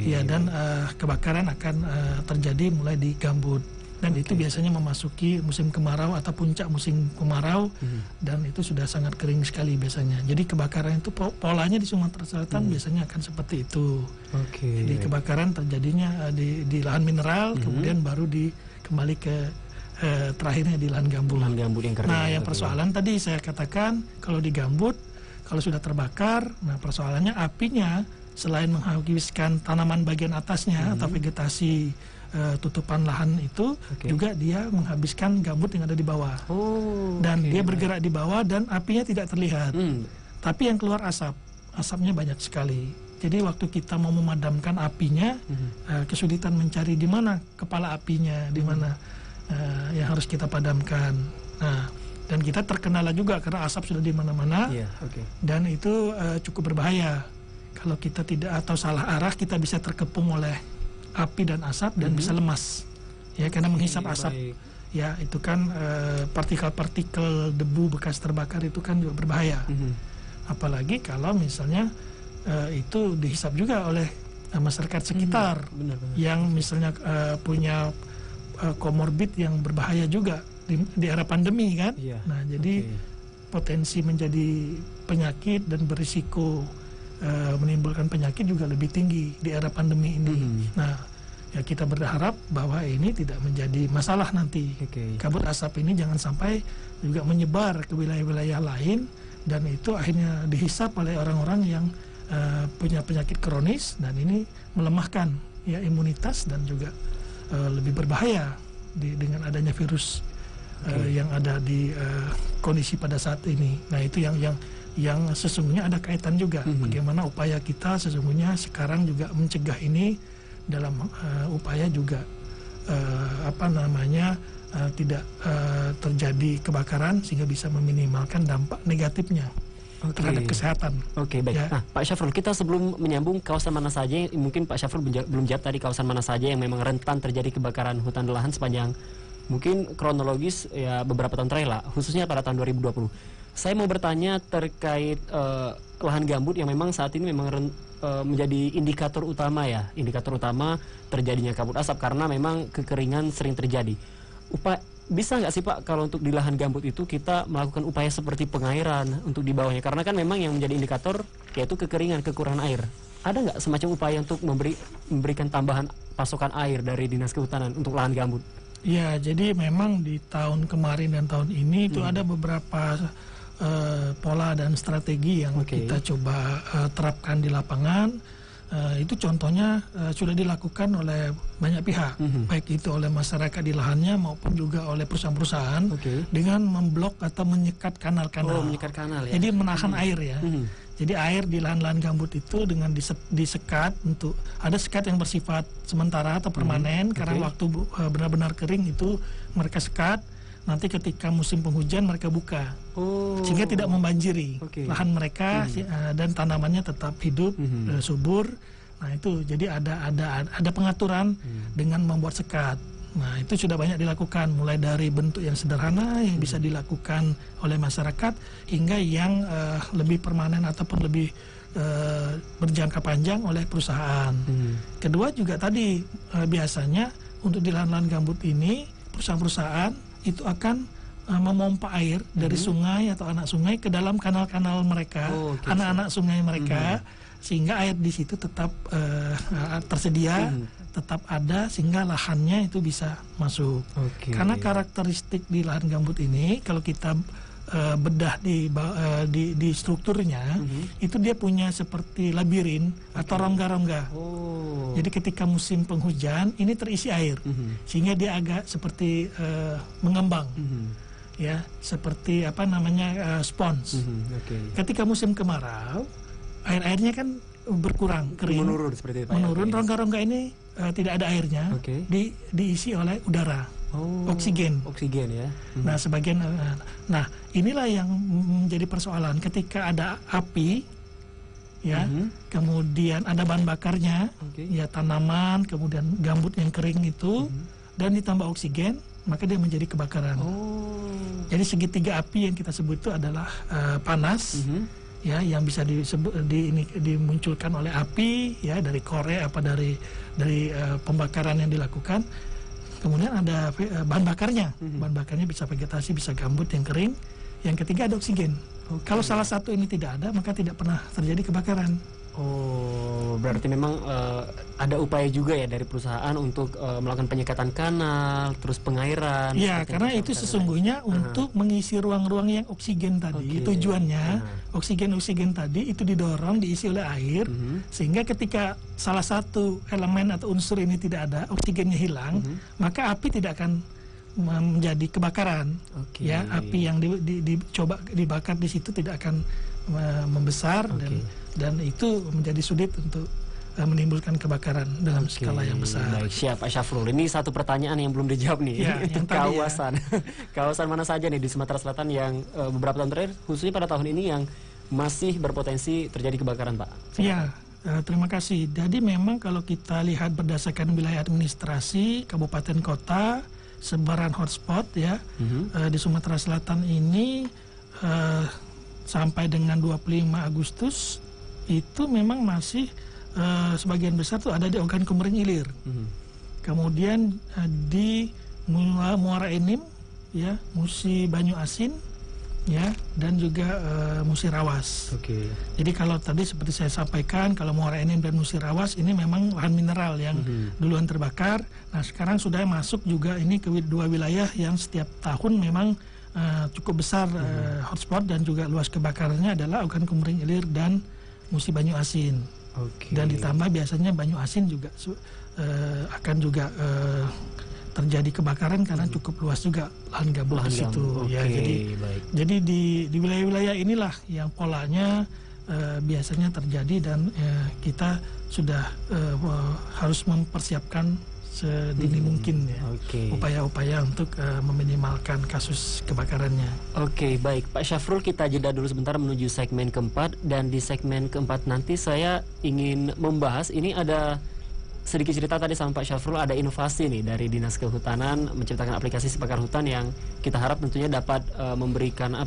Ya, dan kebakaran akan terjadi mulai di gambut. Dan itu biasanya memasuki musim kemarau atau puncak musim kemarau, dan itu sudah sangat kering sekali biasanya. Jadi kebakaran itu polanya di Sumatera Selatan biasanya akan seperti itu. Jadi kebakaran terjadinya di lahan mineral, kemudian baru kembali ke terakhirnya di lahan gambut. Nah, yang persoalan tadi saya katakan kalau di gambut, kalau sudah terbakar, nah persoalannya apinya selain menghabiskan tanaman bagian atasnya atau vegetasi tutupan lahan itu, juga dia menghabiskan gambut yang ada di bawah. Dan dia bergerak di bawah dan apinya tidak terlihat. Tapi yang keluar asapnya banyak sekali. Jadi waktu kita mau memadamkan apinya, kesulitan mencari di mana kepala apinya, di mana yang harus kita padamkan. Nah, dan kita terkendala juga karena asap sudah di mana-mana, dan itu cukup berbahaya. Kalau kita tidak atau salah arah, kita bisa terkepung oleh api dan asap dan bisa lemas, ya karena menghisap asap. Ya, itu kan partikel-partikel debu bekas terbakar itu kan juga berbahaya. Apalagi kalau misalnya itu dihisap juga oleh masyarakat sekitar yang misalnya punya komorbid yang berbahaya juga di era pandemi kan. Nah, jadi potensi menjadi penyakit dan berisiko menimbulkan penyakit juga lebih tinggi di era pandemi ini. Nah, ya kita berharap bahwa ini tidak menjadi masalah nanti. Kabut asap ini jangan sampai juga menyebar ke wilayah-wilayah lain, dan itu akhirnya dihisap oleh orang-orang yang punya penyakit kronis, dan ini melemahkan ya imunitas dan juga lebih berbahaya dengan adanya virus yang ada di kondisi pada saat ini. Nah, itu yang sesungguhnya ada kaitan juga bagaimana upaya kita sesungguhnya sekarang juga mencegah ini dalam upaya juga tidak terjadi kebakaran sehingga bisa meminimalkan dampak negatifnya terhadap kesehatan. Baik. Ya. Nah, Pak Syafrul, kita sebelum menyambung kawasan mana saja, mungkin Pak Syafrul belum jawab tadi kawasan mana saja yang memang rentan terjadi kebakaran hutan dan lahan sepanjang mungkin kronologis ya beberapa tahun terakhir lah, khususnya pada tahun 2020. Saya mau bertanya terkait lahan gambut yang memang saat ini memang menjadi indikator utama terjadinya kabut asap karena memang kekeringan sering terjadi. Bisa nggak sih Pak kalau untuk di lahan gambut itu kita melakukan upaya seperti pengairan untuk di bawahnya, karena kan memang yang menjadi indikator yaitu kekeringan, kekurangan air. Ada nggak semacam upaya untuk memberikan tambahan pasokan air dari Dinas Kehutanan untuk lahan gambut? Ya, jadi memang di tahun kemarin dan tahun ini itu ada beberapa pola dan strategi yang kita coba terapkan di lapangan. Itu contohnya sudah dilakukan oleh banyak pihak, baik itu oleh masyarakat di lahannya maupun juga oleh perusahaan-perusahaan dengan memblok atau menyekat kanal-kanal. Jadi menahan air ya. Jadi air di lahan-lahan gambut itu dengan disekat, untuk ada sekat yang bersifat sementara atau permanen karena waktu benar-benar kering itu mereka sekat. Nanti ketika musim penghujan mereka buka, sehingga tidak membanjiri lahan mereka dan tanamannya tetap hidup subur. Nah itu jadi ada pengaturan dengan membuat sekat. Nah, itu sudah banyak dilakukan, mulai dari bentuk yang sederhana yang bisa dilakukan oleh masyarakat hingga yang lebih permanen ataupun lebih berjangka panjang oleh perusahaan. Kedua juga tadi biasanya untuk di lahan-lahan gambut ini perusahaan-perusahaan itu akan memompa air dari sungai atau anak sungai ke dalam kanal-kanal mereka, anak-anak sungai mereka, sehingga air di situ tetap tersedia, tetap ada, sehingga lahannya itu bisa masuk. Karena karakteristik di lahan gambut ini, kalau kita bedah di strukturnya, itu dia punya seperti labirin atau rongga-rongga. Jadi ketika musim penghujan ini terisi air, sehingga dia agak seperti mengembang, ya, seperti apa namanya spons. Ketika musim kemarau, air-airnya kan berkurang, kering, menurun seperti itu, menurun. Rongga-rongga ini tidak ada airnya, diisi oleh udara. Oksigen ya. Nah, sebagian nah inilah yang menjadi persoalan ketika ada api, ya, kemudian ada bahan bakarnya, ya, tanaman, kemudian gambut yang kering itu, dan ditambah oksigen, maka dia menjadi kebakaran. Jadi segitiga api yang kita sebut itu adalah panas, ya, yang bisa dimunculkan oleh api, ya, dari korek apa dari pembakaran yang dilakukan. Kemudian ada bahan bakarnya, bahan bakarnya bisa vegetasi, bisa gambut yang kering. Yang ketiga ada oksigen. Kalau salah satu ini tidak ada, maka tidak pernah terjadi kebakaran. Berarti memang ada upaya juga ya dari perusahaan untuk melakukan penyekatan kanal, terus pengairan. Ya, karena itu sesungguhnya untuk mengisi ruang-ruang yang oksigen tadi. Tujuannya oksigen tadi itu didorong, diisi oleh air, sehingga ketika salah satu elemen atau unsur ini tidak ada, oksigennya hilang, maka api tidak akan menjadi kebakaran. Ya, api yang dicoba dibakar di situ tidak akan membesar, dan itu menjadi sulit untuk menimbulkan kebakaran dalam skala yang besar. Baik, siap Pak Syafrul. Ini satu pertanyaan yang belum dijawab nih. Ya, itu kawasan. Kawasan mana saja nih di Sumatera Selatan yang beberapa tahun terakhir, khususnya pada tahun ini, yang masih berpotensi terjadi kebakaran, Pak? Iya, terima kasih. Jadi memang kalau kita lihat berdasarkan wilayah administrasi kabupaten kota, sebaran hotspot, ya, di Sumatera Selatan ini sampai dengan 25 Agustus itu memang masih sebagian besar tuh ada di Ogan Komering Ilir. Kemudian di Muara Enim, ya, Musi Banyu Asin, ya, dan juga Musi Rawas. Jadi kalau tadi seperti saya sampaikan, kalau Muara Enim dan Musi Rawas ini memang lahan mineral yang duluan terbakar. Nah, sekarang sudah masuk juga ini ke dua wilayah yang setiap tahun memang cukup besar hotspot dan juga luas kebakarannya adalah Ogan Komering Ilir dan Musi Banyu Asin. Dan ditambah biasanya Banyu Asin juga akan juga terjadi kebakaran karena cukup luas juga lahan gambut di situ. Ya, jadi di wilayah-wilayah inilah yang polanya biasanya terjadi, dan kita sudah harus mempersiapkan sedini mungkin, ya, upaya-upaya untuk meminimalkan kasus kebakarannya. Baik Pak Syafrul, kita jeda dulu sebentar menuju segmen keempat, dan di segmen keempat nanti saya ingin membahas, ini ada sedikit cerita tadi sama Pak Syafrul, ada inovasi nih dari Dinas Kehutanan menciptakan aplikasi Sipakar Hutan yang kita harap tentunya dapat memberikan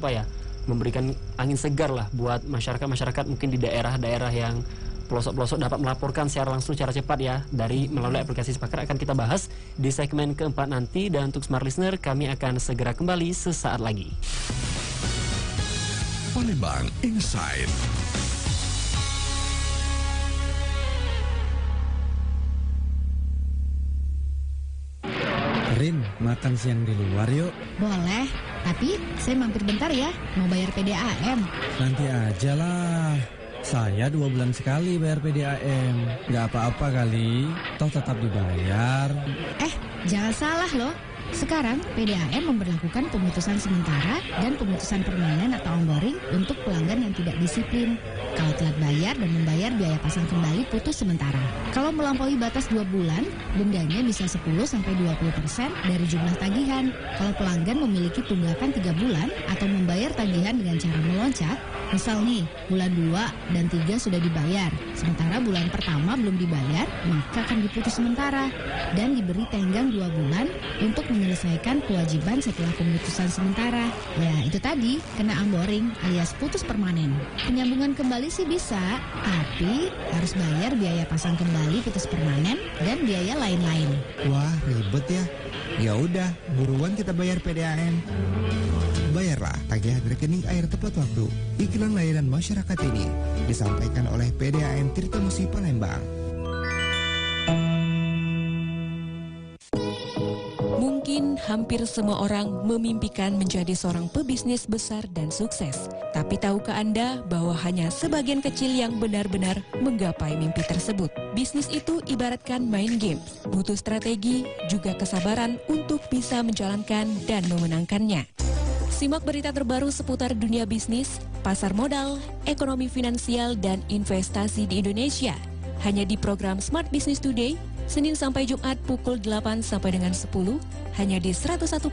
memberikan angin segar lah buat masyarakat mungkin di daerah-daerah yang pelosok-pelosok dapat melaporkan secara langsung, secara cepat, ya, dari melalui aplikasi Sipakar. Akan kita bahas di segmen keempat nanti, dan untuk smart listener kami akan segera kembali sesaat lagi. Palembang Inside. Rin, makan siang di luar yuk. Boleh, tapi saya mampir bentar ya, mau bayar PDAM. Nanti aja lah. Saya 2 bulan sekali bayar PDAM. Nggak apa-apa kali, toh tetap dibayar. Jangan salah loh. Sekarang, PDAM memberlakukan pemutusan sementara dan pemutusan permanen atau onboarding untuk pelanggan yang tidak disiplin. Kalau telat bayar dan membayar biaya pasang kembali putus sementara. Kalau melampaui batas 2 bulan, dendanya bisa 10-20% dari jumlah tagihan. Kalau pelanggan memiliki tunggakan 3 bulan atau membayar tagihan dengan cara meloncat, misal nih, bulan 2 dan 3 sudah dibayar, sementara bulan pertama belum dibayar, maka akan diputus sementara dan diberi tenggang 2 bulan untuk menyelesaikan kewajiban setelah pemutusan sementara. Ya, itu tadi, kena onboarding alias putus permanen. Penyambungan kembali sih bisa, tapi harus bayar biaya pasang kembali putus permanen dan biaya lain-lain. Wah, ribet ya. Ya udah, buruan kita bayar PDAM. Bayarlah tagihan rekening air tepat waktu. Iklan layanan masyarakat ini disampaikan oleh PDAM Tirtamusi Palembang. Mungkin hampir semua orang memimpikan menjadi seorang pebisnis besar dan sukses. Tapi tahukah Anda bahwa hanya sebagian kecil yang benar-benar menggapai mimpi tersebut? Bisnis itu ibaratkan main game, butuh strategi, juga kesabaran untuk bisa menjalankan dan memenangkannya. Simak berita terbaru seputar dunia bisnis, pasar modal, ekonomi finansial, dan investasi di Indonesia. Hanya di program Smart Business Today, Senin sampai Jumat pukul 8 sampai dengan 10, hanya di 101,8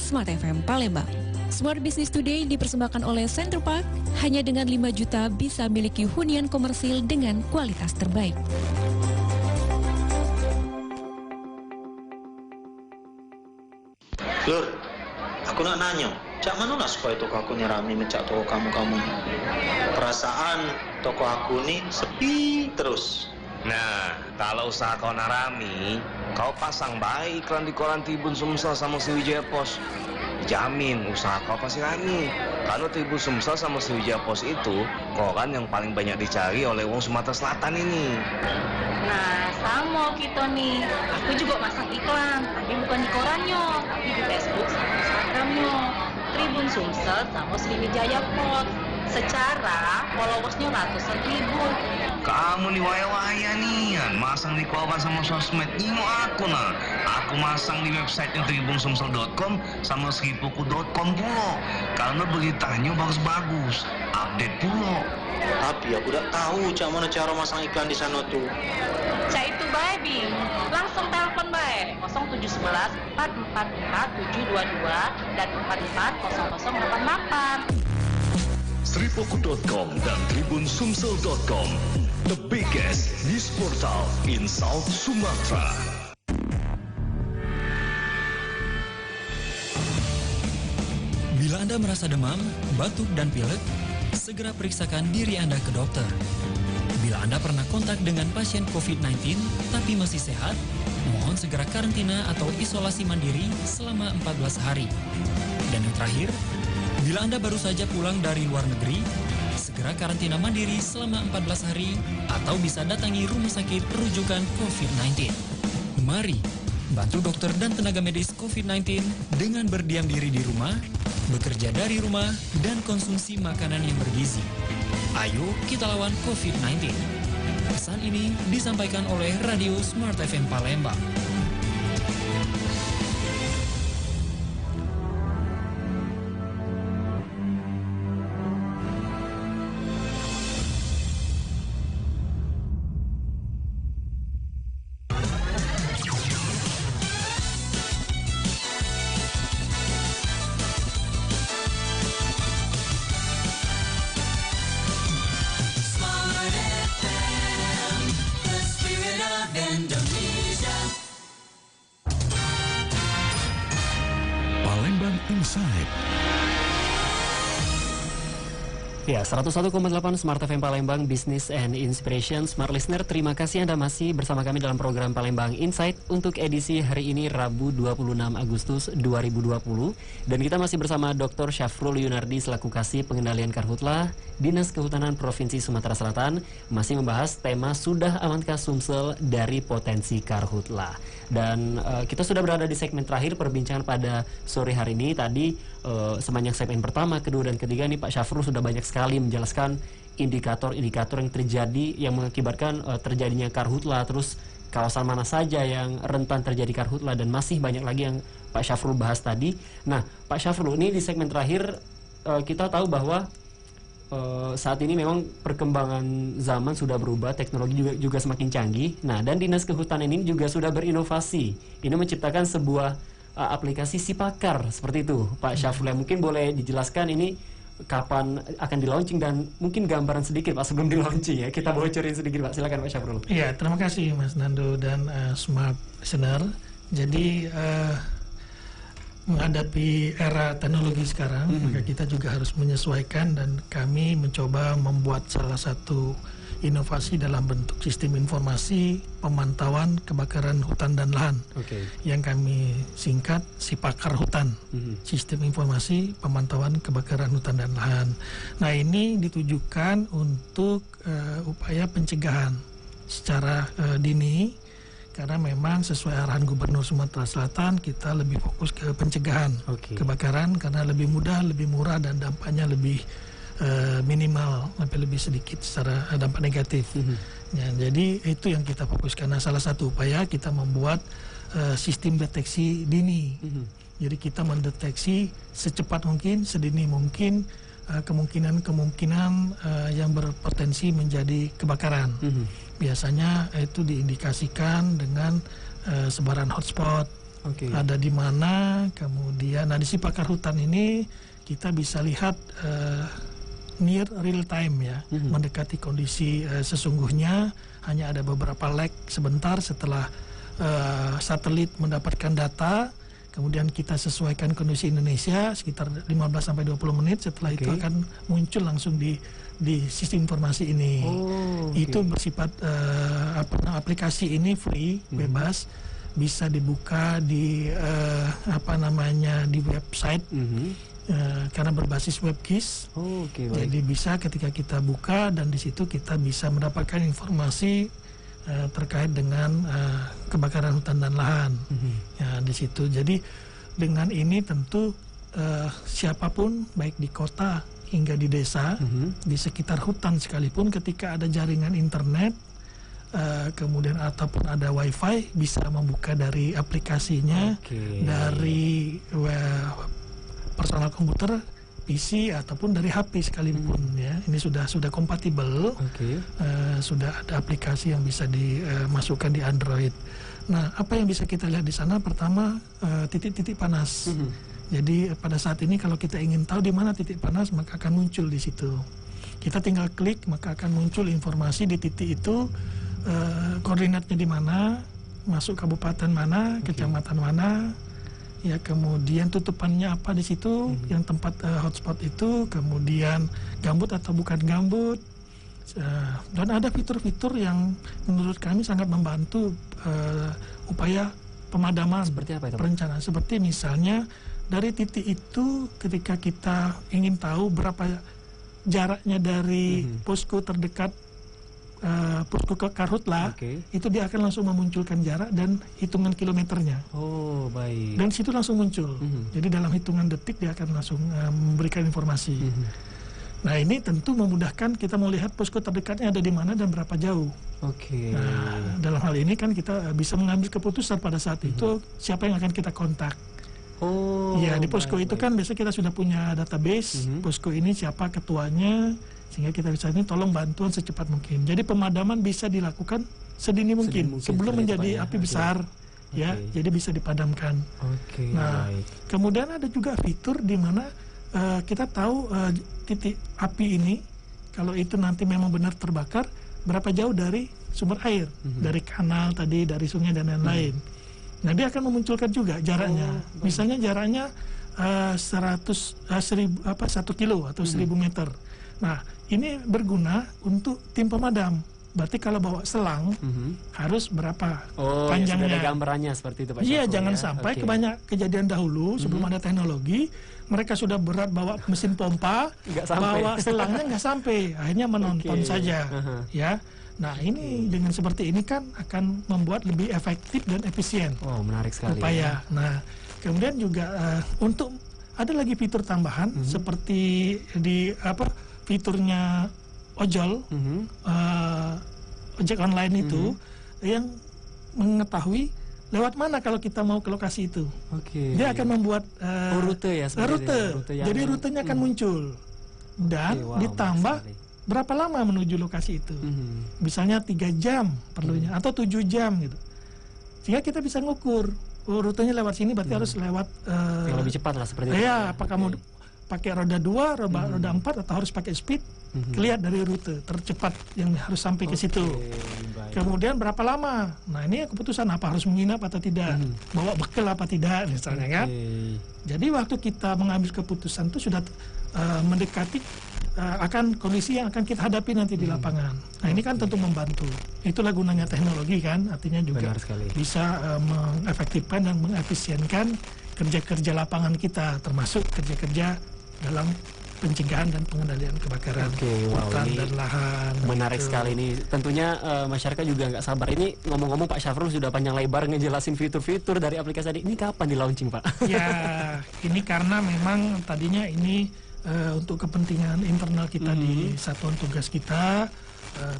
Smart FM Palembang. Smart Business Today dipersembahkan oleh Center Park, hanya dengan 5 juta bisa miliki hunian komersil dengan kualitas terbaik. Lur, aku nak nanya, cak mana lah supaya toko aku ni rame mencak toko kamu-kamu ni? Perasaan toko aku ni sepi terus. Nah, kalau usaha kau nak rame, kau pasang baik iklan di koran Tribun Sumsel sama Sriwijaya Pos. Jamin usaha kau pasti rame. Kalau Tribun Sumsel sama Sriwijaya Pos itu koran yang paling banyak dicari oleh wong Sumatera Selatan ini. Nah, sama kita nih. Aku juga masang iklan, tapi bukan di korannya, tapi di Facebook sama Instagramnya. Tribun Sumsel sama Sriwijaya Pos. Secara followersnya ratusan ribu. Kamu nih waya-waya nih, masang di koran sama sosmed. Ini aku nah. Aku masang di websitenya tribunsumsel.com sama sripuku.com pula. Karena beritanya bagus-bagus, update pula. Tapi aku udah tahu cak mana cara masang iklan di sana tuh. Cak itu bae, Bing. Langsung telepon bae 0711 444 722 dan 440088. Sripoku.com dan tribunsumsel.com, the biggest news portal in South Sumatra. Bila Anda merasa demam, batuk, dan pilek, segera periksakan diri Anda ke dokter. Bila Anda pernah kontak dengan pasien COVID-19 tapi masih sehat, mohon segera karantina atau isolasi mandiri selama 14 hari. Dan yang terakhir, bila Anda baru saja pulang dari luar negeri, segera karantina mandiri selama 14 hari atau bisa datangi rumah sakit rujukan COVID-19. Mari bantu dokter dan tenaga medis COVID-19 dengan berdiam diri di rumah, bekerja dari rumah, dan konsumsi makanan yang bergizi. Ayo kita lawan COVID-19. Pesan ini disampaikan oleh Radio Smart FM Palembang. Ya, 101,8 Smart FM Palembang, Business and Inspiration. Smart Listener, terima kasih Anda masih bersama kami dalam program Palembang Insight untuk edisi hari ini Rabu 26 Agustus 2020. Dan kita masih bersama Dr. Syafrul Yunardi selaku Kasih Pengendalian Karhutla, Dinas Kehutanan Provinsi Sumatera Selatan, masih membahas tema Sudah Amankah Sumsel dari Potensi Karhutla. Dan kita sudah berada di segmen terakhir perbincangan pada sore hari ini. Tadi sepanjang segmen pertama, kedua, dan ketiga nih Pak Syafrul sudah banyak sekali menjelaskan indikator-indikator yang terjadi yang mengakibatkan terjadinya karhutla, terus kawasan mana saja yang rentan terjadi karhutla, dan masih banyak lagi yang Pak Syafrul bahas tadi. Nah, Pak Syafrul, ini di segmen terakhir kita tahu bahwa saat ini memang perkembangan zaman sudah berubah, teknologi juga semakin canggih. Nah, dan Dinas Kehutanan ini juga sudah berinovasi. Ini menciptakan sebuah aplikasi Sipakar seperti itu, Pak Syafrul. Mungkin boleh dijelaskan ini kapan akan di launching dan mungkin gambaran sedikit Pak sebelum di launching ya. Kita bocorin sedikit Pak. Silakan Pak Syafrul. Iya, terima kasih Mas Nando dan Smart Listener. Jadi menghadapi era teknologi sekarang, maka kita juga harus menyesuaikan, dan kami mencoba membuat salah satu inovasi dalam bentuk sistem informasi pemantauan kebakaran hutan dan lahan, yang kami singkat Sipakar Hutan, sistem informasi pemantauan kebakaran hutan dan lahan. Nah, ini ditujukan untuk upaya pencegahan secara dini, karena memang sesuai arahan Gubernur Sumatera Selatan, kita lebih fokus ke pencegahan kebakaran karena lebih mudah, lebih murah, dan dampaknya lebih minimal, lebih sedikit secara dampak negatif. Ya, jadi itu yang kita fokuskan. Nah, salah satu upaya kita membuat sistem deteksi dini. Jadi kita mendeteksi secepat mungkin, sedini mungkin kemungkinan yang berpotensi menjadi kebakaran. Biasanya itu diindikasikan dengan sebaran hotspot, ada di mana, kemudian di Sipakar Hutan ini kita bisa lihat near real time ya, mendekati kondisi sesungguhnya. Hanya ada beberapa lag sebentar setelah satelit mendapatkan data, kemudian kita sesuaikan kondisi Indonesia sekitar 15-20 menit, setelah itu akan muncul langsung di sistem informasi ini. Itu bersifat aplikasi ini free, bebas, bisa dibuka di di website. Karena berbasis WebKeys, jadi bisa ketika kita buka, dan di situ kita bisa mendapatkan informasi terkait dengan kebakaran hutan dan lahan. Ya, di situ. Jadi dengan ini tentu siapapun, baik di kota hingga di desa, di sekitar hutan sekalipun, ketika ada jaringan internet, kemudian ataupun ada wifi, bisa membuka dari aplikasinya, dari personal komputer, PC, ataupun dari HP sekalipun. Ya, ini sudah kompatibel. Sudah ada aplikasi yang bisa dimasukkan di Android. Nah, apa yang bisa kita lihat di sana? Pertama, titik-titik panas. Jadi pada saat ini kalau kita ingin tahu di mana titik panas, maka akan muncul di situ. Kita tinggal klik, maka akan muncul informasi di titik itu, koordinatnya di mana, masuk kabupaten mana, kecamatan mana, ya, kemudian tutupannya apa di situ, yang tempat hotspot itu, kemudian gambut atau bukan gambut, dan ada fitur-fitur yang menurut kami sangat membantu upaya pemadaman. Seperti apa itu, perencanaan? Seperti misalnya dari titik itu, ketika kita ingin tahu berapa jaraknya dari posko terdekat, posko ke Karhutla, itu dia akan langsung memunculkan jarak dan hitungan kilometernya. Baik. Dan situ langsung muncul. Jadi dalam hitungan detik dia akan langsung memberikan informasi. Nah, ini tentu memudahkan kita melihat posko terdekatnya ada di mana dan berapa jauh. Nah, dalam hal ini kan kita bisa mengambil keputusan pada saat itu siapa yang akan kita kontak. Ya, di posko itu kan biasanya kita sudah punya database, posko ini siapa ketuanya, sehingga kita bisa ini tolong bantuan secepat mungkin. Jadi pemadaman bisa dilakukan sedini mungkin sebelum menjadi api besar, ya, jadi bisa dipadamkan. Nah, kemudian ada juga fitur di mana kita tahu titik api ini, kalau itu nanti memang benar terbakar, berapa jauh dari sumber air, dari kanal tadi, dari sungai dan lain-lain. Nah, dia akan memunculkan juga jaraknya. Misalnya jaraknya 1 kilo atau 1000 meter. Nah, ini berguna untuk tim pemadam. Berarti kalau bawa selang harus berapa panjangnya? Ya, sudah ada gambarannya seperti itu, Pak. Iya, jangan sampai kebanyak kejadian dahulu sebelum ada teknologi, mereka sudah berat bawa mesin pompa, bawa selangnya nggak sampai, akhirnya menonton saja, ya. Nah, ini dengan seperti ini kan akan membuat lebih efektif dan efisien. Menarik sekali. Upaya. Nah, kemudian juga untuk ada lagi fitur tambahan seperti di fiturnya ojol, ojek online itu yang mengetahui lewat mana kalau kita mau ke lokasi itu. Dia akan membuat rute ya, rute. Jadi rutenya akan muncul dan ditambah berapa lama menuju lokasi itu. Misalnya 3 jam perlunya atau 7 jam gitu. Sehingga kita bisa ngukur rutenya lewat sini berarti harus lewat yang lebih cepat lah seperti itu. Iya, apakah mau pakai roda 2, roda 4 atau harus pakai speed. Kelihatan dari rute tercepat yang harus sampai ke situ. Kemudian berapa lama? Nah, ini keputusan apa harus menginap atau tidak, bawa bekal apa tidak misalnya kan. Jadi waktu kita mengambil keputusan itu sudah mendekati akan kondisi yang akan kita hadapi nanti di lapangan. Nah, ini kan tentu membantu. Itulah gunanya teknologi kan, artinya juga bisa mengefektifkan dan mengefisienkan kerja-kerja lapangan kita, termasuk kerja-kerja dalam pencegahan dan pengendalian kebakaran hutan dan lahan. Menarik sekali ini. Tentunya masyarakat juga nggak sabar. Ini ngomong-ngomong Pak Syafrul sudah panjang lebar ngejelasin fitur-fitur dari aplikasi tadi. Ini kapan di launching, Pak? Ya, ini karena memang tadinya ini untuk kepentingan internal kita di satuan tugas kita.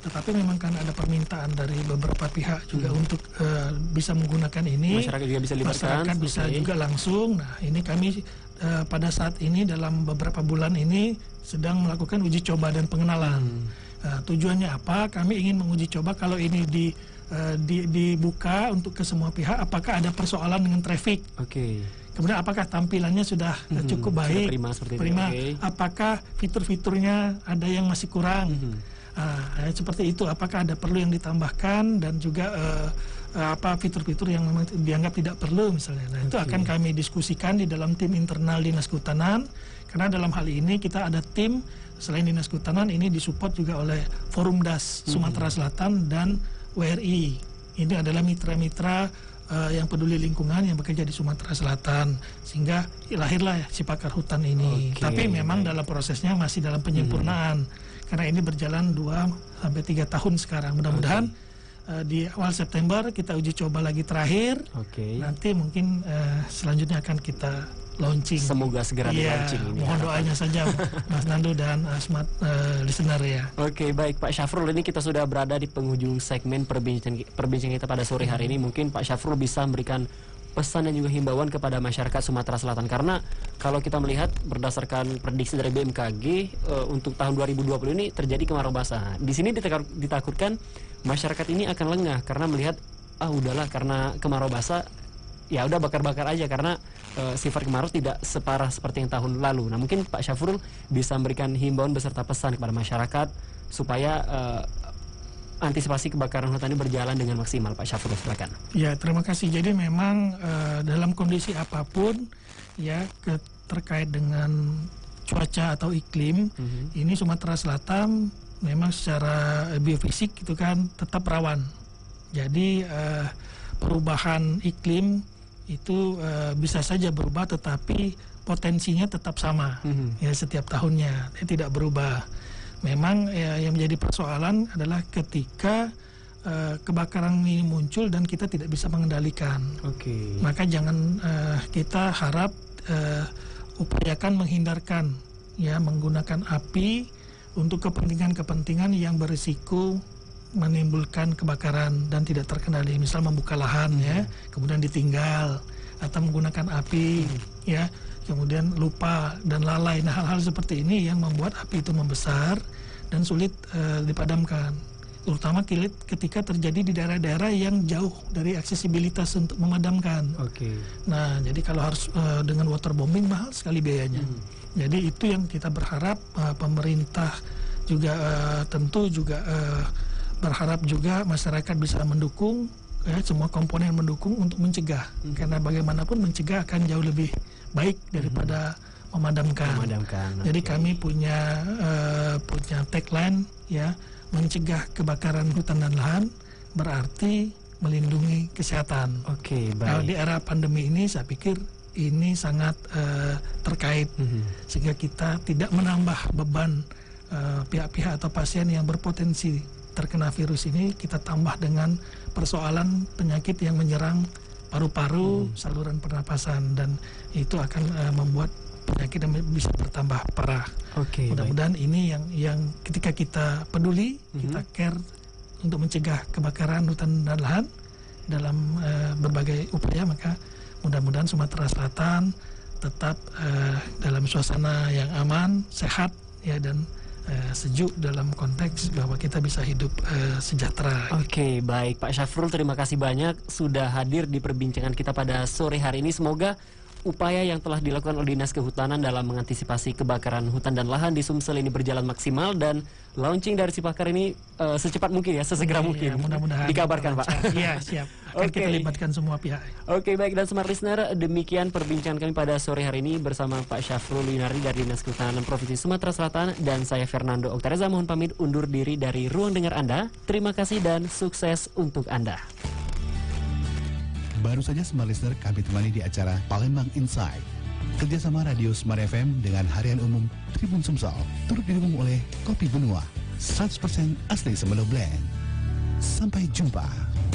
Tetapi memang kan ada permintaan dari beberapa pihak juga untuk bisa menggunakan ini. Masyarakat juga bisa libatkan. Masyarakat bisa juga langsung. Nah, ini kami pada saat ini dalam beberapa bulan ini sedang melakukan uji coba dan pengenalan. Tujuannya apa? Kami ingin menguji coba kalau ini dibuka untuk ke semua pihak, apakah ada persoalan dengan traffic. Kemudian apakah tampilannya sudah cukup baik, prima. Apakah fitur-fiturnya ada yang masih kurang. Seperti itu, apakah ada perlu yang ditambahkan dan juga apa fitur-fitur yang memang dianggap tidak perlu misalnya. Nah, itu akan kami diskusikan di dalam tim internal Dinas Kehutanan, karena dalam hal ini kita ada tim selain Dinas Kehutanan ini disupport juga oleh Forumdas Sumatera Selatan dan WRI. Ini adalah mitra-mitra yang peduli lingkungan yang bekerja di Sumatera Selatan, sehingga lahirlah si pakar hutan ini. Tapi memang dalam prosesnya masih dalam penyempurnaan. Karena ini berjalan 2-3 tahun sekarang. Mudah-mudahan di awal September kita uji coba lagi terakhir. Nanti mungkin selanjutnya akan kita launching. Semoga segera di-launching ini. Mohon doanya saja Mas Nando dan smart listener ya. Baik Pak Syafrul, ini kita sudah berada di penghujung segmen perbincangan kita pada sore hari ini. Mungkin Pak Syafrul bisa memberikan pesan dan juga himbauan kepada masyarakat Sumatera Selatan, karena kalau kita melihat berdasarkan prediksi dari BMKG untuk tahun 2020 ini terjadi kemarau basah. Di sini ditakutkan masyarakat ini akan lengah karena melihat udahlah karena kemarau basah ya udah bakar-bakar aja, karena sifat kemarau tidak separah seperti yang tahun lalu. Nah, mungkin Pak Syafrul bisa memberikan himbauan beserta pesan kepada masyarakat supaya antisipasi kebakaran hutan ini berjalan dengan maksimal. Pak Syafrul, silakan. Ya, terima kasih. Jadi memang dalam kondisi apapun ya terkait dengan cuaca atau iklim, ini Sumatera Selatan memang secara biofisik itu kan tetap rawan. Jadi perubahan iklim itu bisa saja berubah, tetapi potensinya tetap sama ya setiap tahunnya, tidak berubah. Memang yang menjadi persoalan adalah ketika kebakaran ini muncul dan kita tidak bisa mengendalikan. Maka jangan kita harap upayakan menghindarkan ya menggunakan api untuk kepentingan-kepentingan yang berisiko menimbulkan kebakaran dan tidak terkendali. Misal membuka lahan ya, kemudian ditinggal atau menggunakan api ya, kemudian lupa dan lalai. Nah, hal-hal seperti ini yang membuat api itu membesar dan sulit dipadamkan, terutama ketika terjadi di daerah-daerah yang jauh dari aksesibilitas untuk memadamkan. Nah, jadi kalau harus dengan waterbombing mahal sekali biayanya. Jadi itu yang kita berharap pemerintah juga tentu juga berharap juga masyarakat bisa mendukung ya, semua komponen mendukung untuk mencegah, karena bagaimanapun mencegah akan jauh lebih baik daripada memadamkan. Jadi kami punya tagline ya, mencegah kebakaran hutan dan lahan berarti melindungi kesehatan. Kalau di era pandemi ini saya pikir ini sangat terkait, sehingga kita tidak menambah beban pihak-pihak atau pasien yang berpotensi terkena virus ini, kita tambah dengan persoalan penyakit yang menyerang paru-paru, saluran pernapasan, dan itu akan membuat penyakit yang bisa bertambah parah. Mudah-mudahan ini yang ketika kita peduli, kita care untuk mencegah kebakaran hutan dan lahan, dalam berbagai upaya, maka mudah-mudahan Sumatera Selatan tetap dalam suasana yang aman, sehat, ya, dan sejuk dalam konteks bahwa kita bisa hidup sejahtera. Oke, baik Pak Syafrul, terima kasih banyak sudah hadir di perbincangan kita pada sore hari ini. Semoga upaya yang telah dilakukan oleh Dinas Kehutanan dalam mengantisipasi kebakaran hutan dan lahan di Sumsel ini berjalan maksimal, dan launching dari si pakar ini secepat mungkin ya, sesegera mungkin. Mudah-mudahan dikabarkan Pak. Iya, siap. Akan kita libatkan semua pihak. Oke, baik, dan Smart Listener, demikian perbincangan kami pada sore hari ini bersama Pak Syafrul Yunardi dari Dinas Kehutanan Provinsi Sumatera Selatan, dan saya Fernando Oktareza mohon pamit undur diri dari ruang dengar Anda. Terima kasih dan sukses untuk Anda. Baru saja Smart Listener kami temani di acara Palembang Insight, kerjasama Radio Smart FM dengan Harian Umum Tribun Sumsel, turut didukung oleh Kopi Benua 100% asli Semelo Blend. Sampai jumpa.